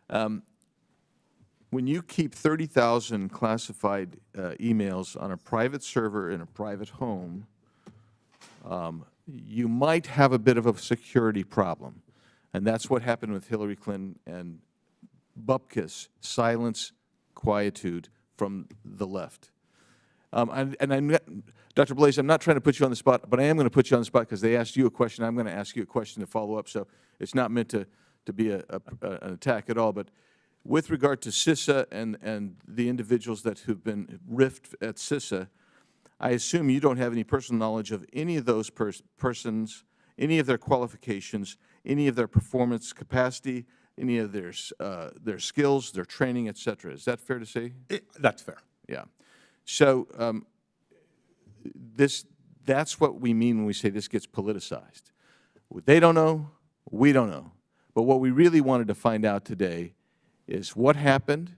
S8: When you keep 30,000 classified emails on a private server in a private home, you might have a bit of a security problem. And that's what happened with Hillary Clinton and Bupkis, silence, quietude from the left. Dr. Blaze, I'm not trying to put you on the spot, but I am going to put you on the spot because they asked you a question. I'm going to ask you a question to follow up, so it's not meant to be an attack at all. But with regard to CISA and the individuals that have been riffed at CISA, I assume you don't have any personal knowledge of any of those persons, any of their qualifications, any of their performance capacity, any of their skills, their training, et cetera. Is that fair to say?
S5: That's fair.
S8: Yeah. So that's what we mean when we say this gets politicized. They don't know, we don't know. But what we really wanted to find out today is what happened,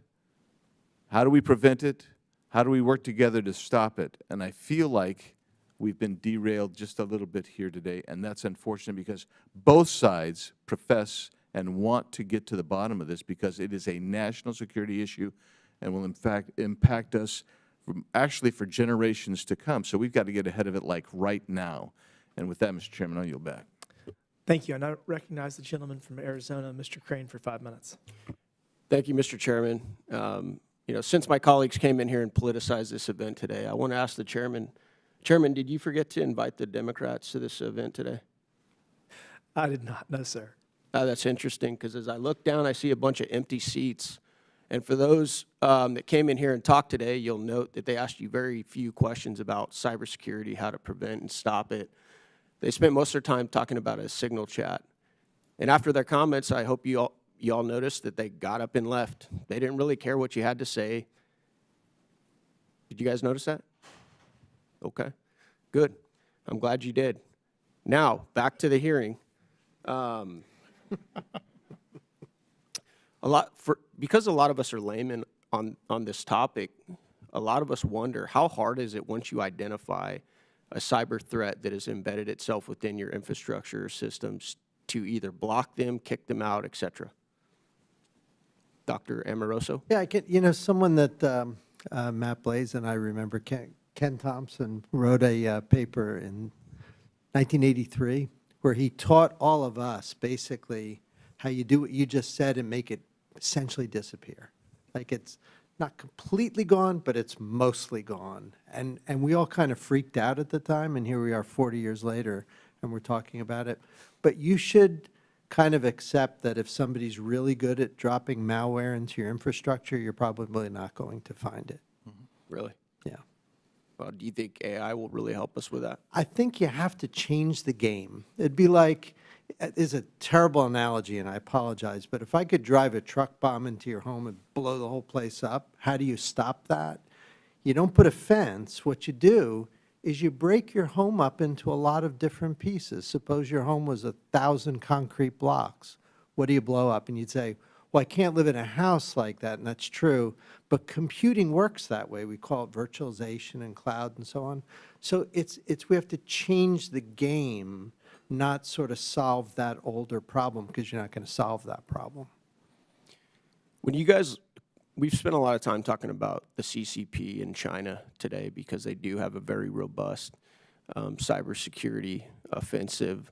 S8: how do we prevent it, how do we work together to stop it? And I feel like we've been derailed just a little bit here today, and that's unfortunate because both sides profess and want to get to the bottom of this because it is a national security issue. and will in fact impact us actually for generations to come. So we've got to get ahead of it like right now. And with that, Mr. Chairman, I'll yield back.
S1: Thank you. And I recognize the gentleman from Arizona, Mr. Crane, for 5 minutes.
S10: Thank you, Mr. Chairman. Since my colleagues came in here and politicized this event today, I want to ask the chairman, did you forget to invite the Democrats to this event today?
S1: I did not, no, sir.
S10: That's interesting, because as I look down, I see a bunch of empty seats. And for those that came in here and talked today, you'll note that they asked you very few questions about cybersecurity, how to prevent and stop it. They spent most of their time talking about a signal chat. And after their comments, I hope you all noticed that they got up and left. They didn't really care what you had to say. Did you guys notice that? Okay, good. I'm glad you did. Now, back to the hearing. Because a lot of us are laymen on this topic, a lot of us wonder, how hard is it once you identify a cyber threat that has embedded itself within your infrastructure systems to either block them, kick them out, et cetera? Dr. Amoroso?
S4: Yeah, someone that Matt Blaze and I remember, Ken Thompson, wrote a paper in 1983 where he taught all of us basically how you do what you just said and make it essentially disappear. Like, it's not completely gone, but it's mostly gone. And we all kind of freaked out at the time, and here we are 40 years later, and we're talking about it. But you should kind of accept that if somebody's really good at dropping malware into your infrastructure, you're probably not going to find it.
S10: Really?
S4: Yeah.
S10: Well, do you think AI will really help us with that?
S4: I think you have to change the game. It'd be like, it's a terrible analogy, and I apologize, but if I could drive a truck bomb into your home and blow the whole place up, how do you stop that? You don't put a fence. What you do is you break your home up into a lot of different pieces. Suppose your home was 1,000 concrete blocks. What do you blow up? And you'd say, well, I can't live in a house like that, and that's true, but computing works that way. We call it virtualization and cloud and so on. So we have to change the game, not sort of solve that older problem, because you're not going to solve that problem.
S10: We've spent a lot of time talking about the CCP in China today because they do have a very robust cybersecurity offensive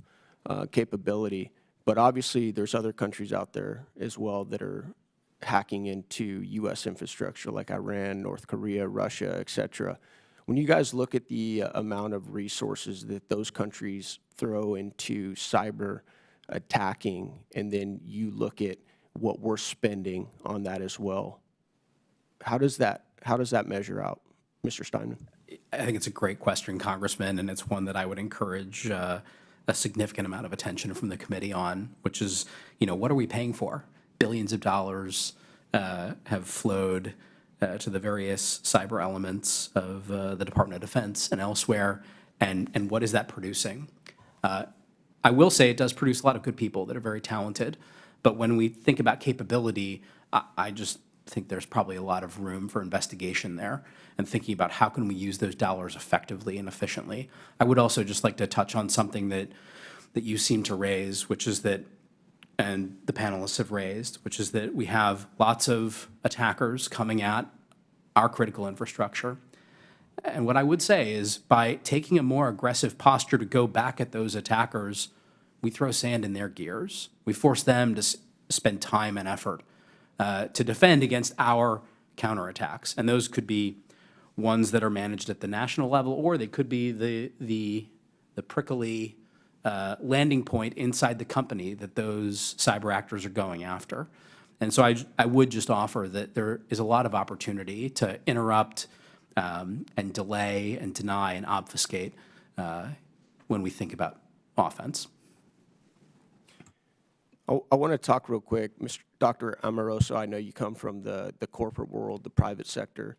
S10: capability. But obviously, there's other countries out there as well that are hacking into U.S. infrastructure, like Iran, North Korea, Russia, et cetera. When you guys look at the amount of resources that those countries throw into cyber attacking, and then you look at what we're spending on that as well, how does that measure out, Mr. Steinman?
S3: I think it's a great question, Congressman, and it's one that I would encourage a significant amount of attention from the committee on, which is, what are we paying for? Billions of dollars have flowed to the various cyber elements of the Department of Defense and elsewhere, and what is that producing? I will say it does produce a lot of good people that are very talented, but when we think about capability, I just think there's probably a lot of room for investigation there and thinking about how can we use those dollars effectively and efficiently. I would also just like to touch on something that you seem to raise, which is that, and the panelists have raised, which is that we have lots of attackers coming at our critical infrastructure. And what I would say is by taking a more aggressive posture to go back at those attackers, we throw sand in their gears. We force them to spend time and effort to defend against our counterattacks. And those could be ones that are managed at the national level, or they could be the prickly landing point inside the company that those cyber actors are going after. And so I would just offer that there is a lot of opportunity to interrupt and delay and deny and obfuscate when we think about offense.
S10: I want to talk real quick, Dr. Amoroso. I know you come from the corporate world, the private sector.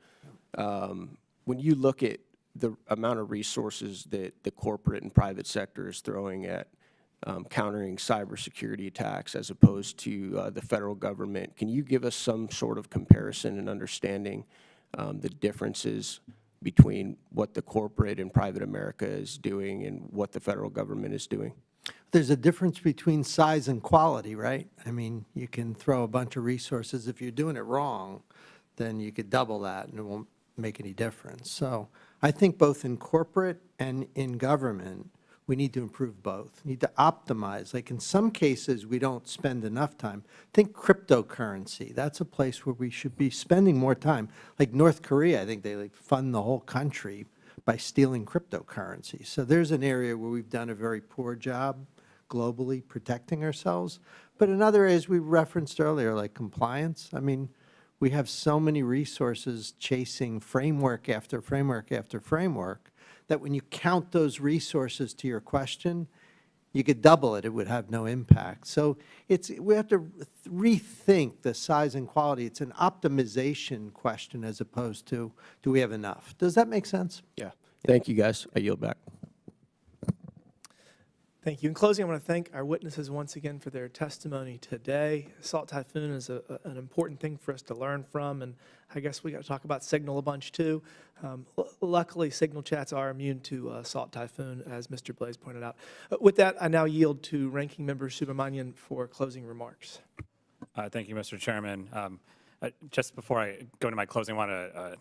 S10: When you look at the amount of resources that the corporate and private sector is throwing at countering cybersecurity attacks as opposed to the federal government, can you give us some sort of comparison and understanding the differences between what the corporate and private America is doing and what the federal government is doing?
S4: There's a difference between size and quality, right? I mean, you can throw a bunch of resources. If you're doing it wrong, then you could double that and it won't make any difference. So I think both in corporate and in government, we need to improve both. We need to optimize. Like in some cases, we don't spend enough time. Think cryptocurrency. That's a place where we should be spending more time. Like North Korea, I think they like fund the whole country by stealing cryptocurrency. So there's an area where we've done a very poor job globally protecting ourselves. But in other areas we referenced earlier, like compliance, I mean, we have so many resources chasing framework after framework after framework that when you count those resources to your question, you could double it, it would have no impact. So we have to rethink the size and quality. It's an optimization question as opposed to, do we have enough? Does that make sense?
S10: Yeah. Thank you, guys. I yield back.
S1: Thank you. In closing, I want to thank our witnesses once again for their testimony today. Salt Typhoon is an important thing for us to learn from, and I guess we got to talk about Signal a bunch too. Luckily, Signal chats are immune to Salt Typhoon, as Mr. Blaze pointed out. With that, I now yield to Ranking Member Subramanian for closing remarks.
S2: Thank you, Mr. Chairman. Just before I go into my closing, I want to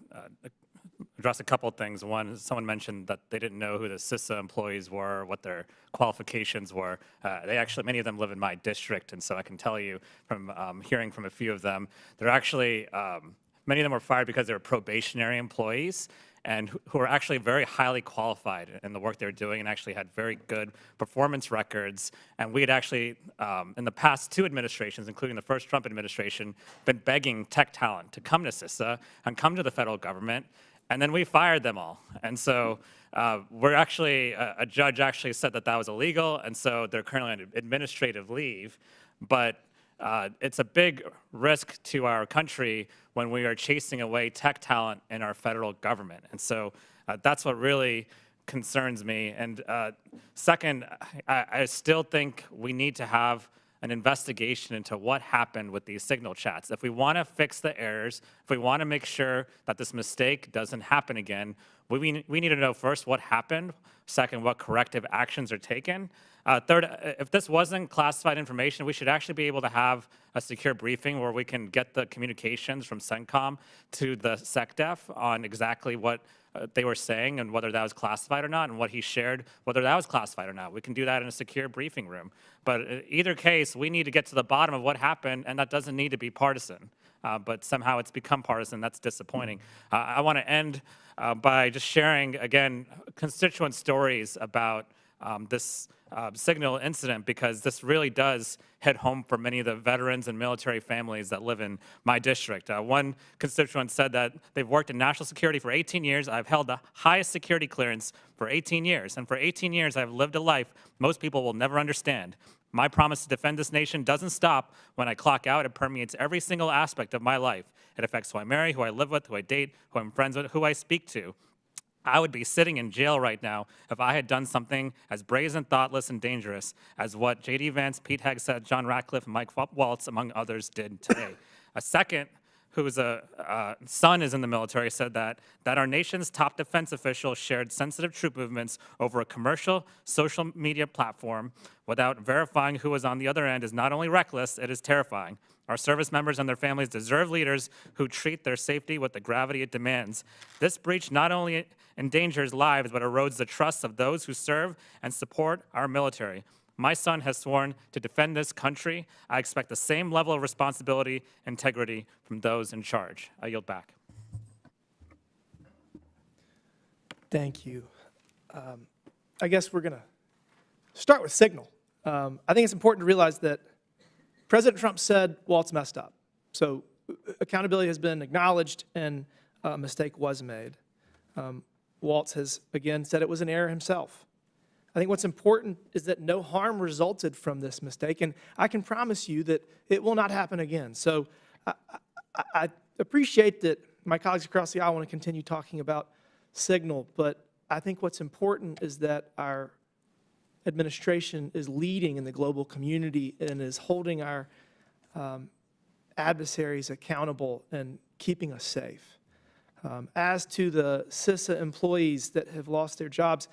S2: address a couple of things. One, someone mentioned that they didn't know who the CISA employees were, what their qualifications were. They actually, many of them live in my district, and so I can tell you from hearing from a few of them, they're actually, many of them were fired because they were probationary employees and who are actually very highly qualified in the work they're doing and actually had very good performance records. And we had actually, in the past 2 administrations, including the first Trump administration, been begging tech talent to come to CISA and come to the federal government, and then we fired them all. And so we're actually, a judge actually said that that was illegal, and so they're currently on administrative leave. But it's a big risk to our country when we are chasing away tech talent in our federal government. And so that's what really concerns me. And second, I still think we need to have an investigation into what happened with these Signal chats. If we want to fix the errors, if we want to make sure that this mistake doesn't happen again, we need to know first what happened, second, what corrective actions are taken. Third, if this wasn't classified information, we should actually be able to have a secure briefing where we can get the communications from CENTCOM to the SecDef on exactly what they were saying and whether that was classified or not, and what he shared, whether that was classified or not. We can do that in a secure briefing room. But in either case, we need to get to the bottom of what happened, and that doesn't need to be partisan. But somehow it's become partisan. That's disappointing. I want to end by just sharing, again, constituent stories about this Signal incident, because this really does hit home for many of the veterans and military families that live in my district. One constituent said that they've worked in national security for 18 years. I've held the highest security clearance for 18 years. And for 18 years, I've lived a life most people will never understand. My promise to defend this nation doesn't stop when I clock out. It permeates every single aspect of my life. It affects who I marry, who I live with, who I date, who I'm friends with, who I speak to. I would be sitting in jail right now if I had done something as brazen, thoughtless, and dangerous as what J.D. Vance, Pete Hegseth, John Ratcliffe, and Mike Waltz, among others, did today. A second, whose son is in the military, said that our nation's top defense official shared sensitive troop movements over a commercial social media platform without verifying who was on the other end is not only reckless, it is terrifying. Our service members and their families deserve leaders who treat their safety with the gravity it demands. This breach not only endangers lives, but erodes the trust of those who serve and support our military. My son has sworn to defend this country. I expect the same level of responsibility and integrity from those in charge. I yield back.
S1: Thank you. I guess we're going to start with Signal. I think it's important to realize that President Trump said Waltz messed up. So accountability has been acknowledged and a mistake was made. Waltz has, again, said it was an error himself. I think what's important is that no harm resulted from this mistake, and I can promise you that it will not happen again. So I appreciate that my colleagues across the aisle want to continue talking about Signal, but I think what's important is that our administration is leading in the global community and is holding our adversaries accountable and keeping us safe. As to the CISA employees that have lost their jobs,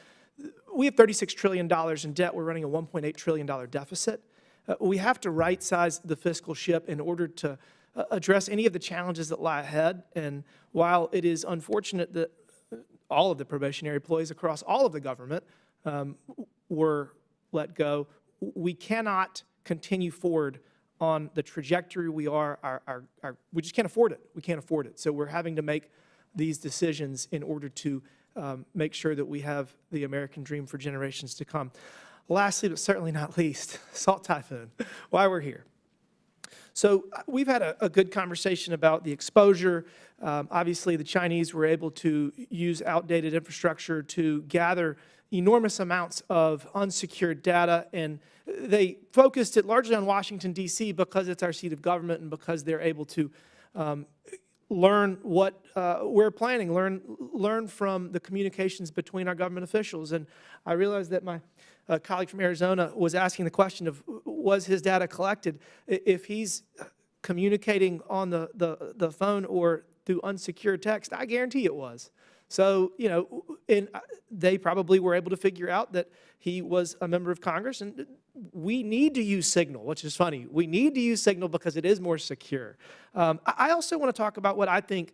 S1: we have $36 trillion in debt. We're running a $1.8 trillion deficit. We have to right-size the fiscal ship in order to address any of the challenges that lie ahead. And while it is unfortunate that all of the probationary employees across all of the government were let go, we cannot continue forward on the trajectory we are. We just can't afford it. We can't afford it. So we're having to make these decisions in order to make sure that we have the American dream for generations to come. Lastly, but certainly not least, Salt Typhoon, why we're here. So we've had a good conversation about the exposure. Obviously, the Chinese were able to use outdated infrastructure to gather enormous amounts of unsecured data, and they focused it largely on Washington, D.C. because it's our seat of government and because they're able to learn what we're planning, learn from the communications between our government officials. And I realized that my colleague from Arizona was asking the question of, was his data collected? If he's communicating on the phone or through unsecured text, I guarantee it was. So, you know, and they probably were able to figure out that he was a member of Congress, and we need to use Signal, which is funny. We need to use Signal because it is more secure. I also want to talk about what I think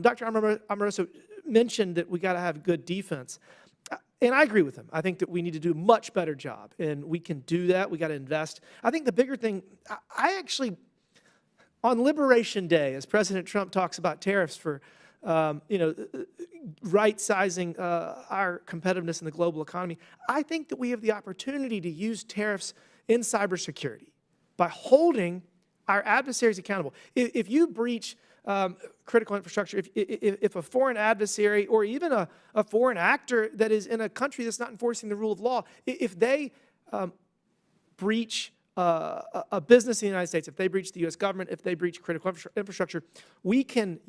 S1: Dr. Amoroso mentioned, that we got to have good defense. And I agree with him. I think that we need to do a much better job, and we can do that. We got to invest. I think the bigger thing, I actually, on Liberation Day, as President Trump talks about tariffs for, you know, right-sizing our competitiveness in the global economy, I think that we have the opportunity to use tariffs in cybersecurity by holding our adversaries accountable. If you breach critical infrastructure, if a foreign adversary or even a foreign actor that is in a country that's not enforcing the rule of law, if they breach a business in the United States, if they breach the U.S. government, if they breach critical infrastructure, we can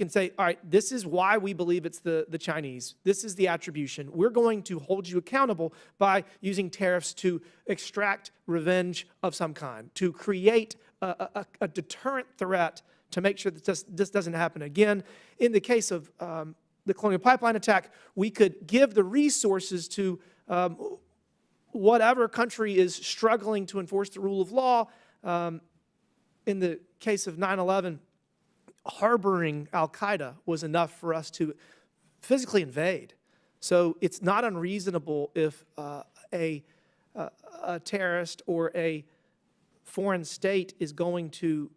S1: say, all right, this is why we believe it's the Chinese. This is the attribution. We're going to hold you accountable by using tariffs to extract revenge of some kind, to create a deterrent threat to make sure that this doesn't happen again. In the case of the Colonial Pipeline attack, we could give the resources to whatever country is struggling to enforce the rule of law. In the case of 9/11, harboring al-Qaeda was enough for us to physically invade. So it's not unreasonable if a terrorist or a foreign state is going to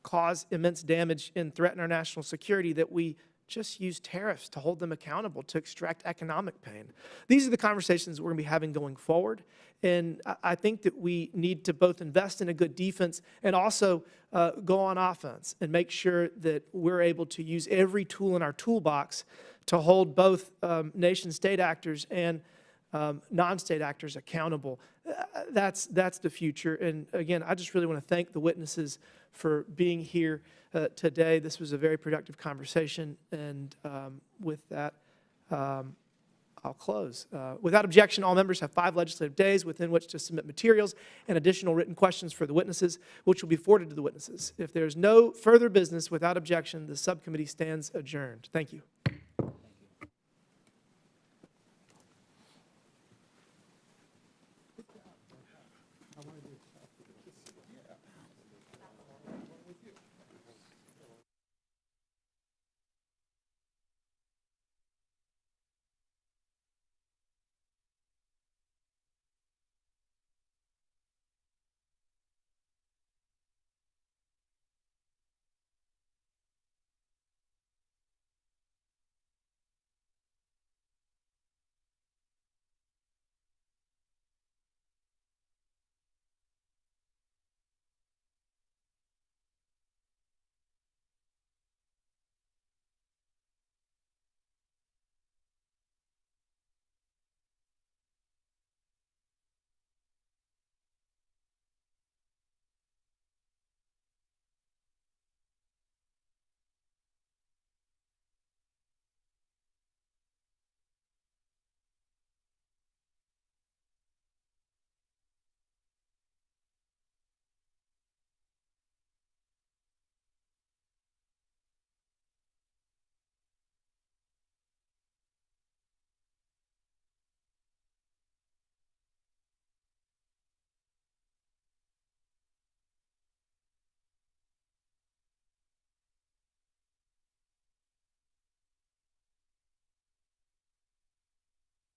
S1: cause immense damage and threaten our national security, that we just use tariffs to hold them accountable, to extract economic pain. These are the conversations we're going to be having going forward. And I think that we need to both invest in a good defense and also go on offense and make sure that we're able to use every tool in our toolbox to hold both nation-state actors and non-state actors accountable. That's the future. And again, I just really want to thank the witnesses for being here today. This was a very productive conversation. And with that, I'll close. Without objection, all members have 5 legislative days within which to submit materials and additional written questions for the witnesses, which will be forwarded to the witnesses. If there's no further business without objection, the subcommittee stands adjourned. Thank you.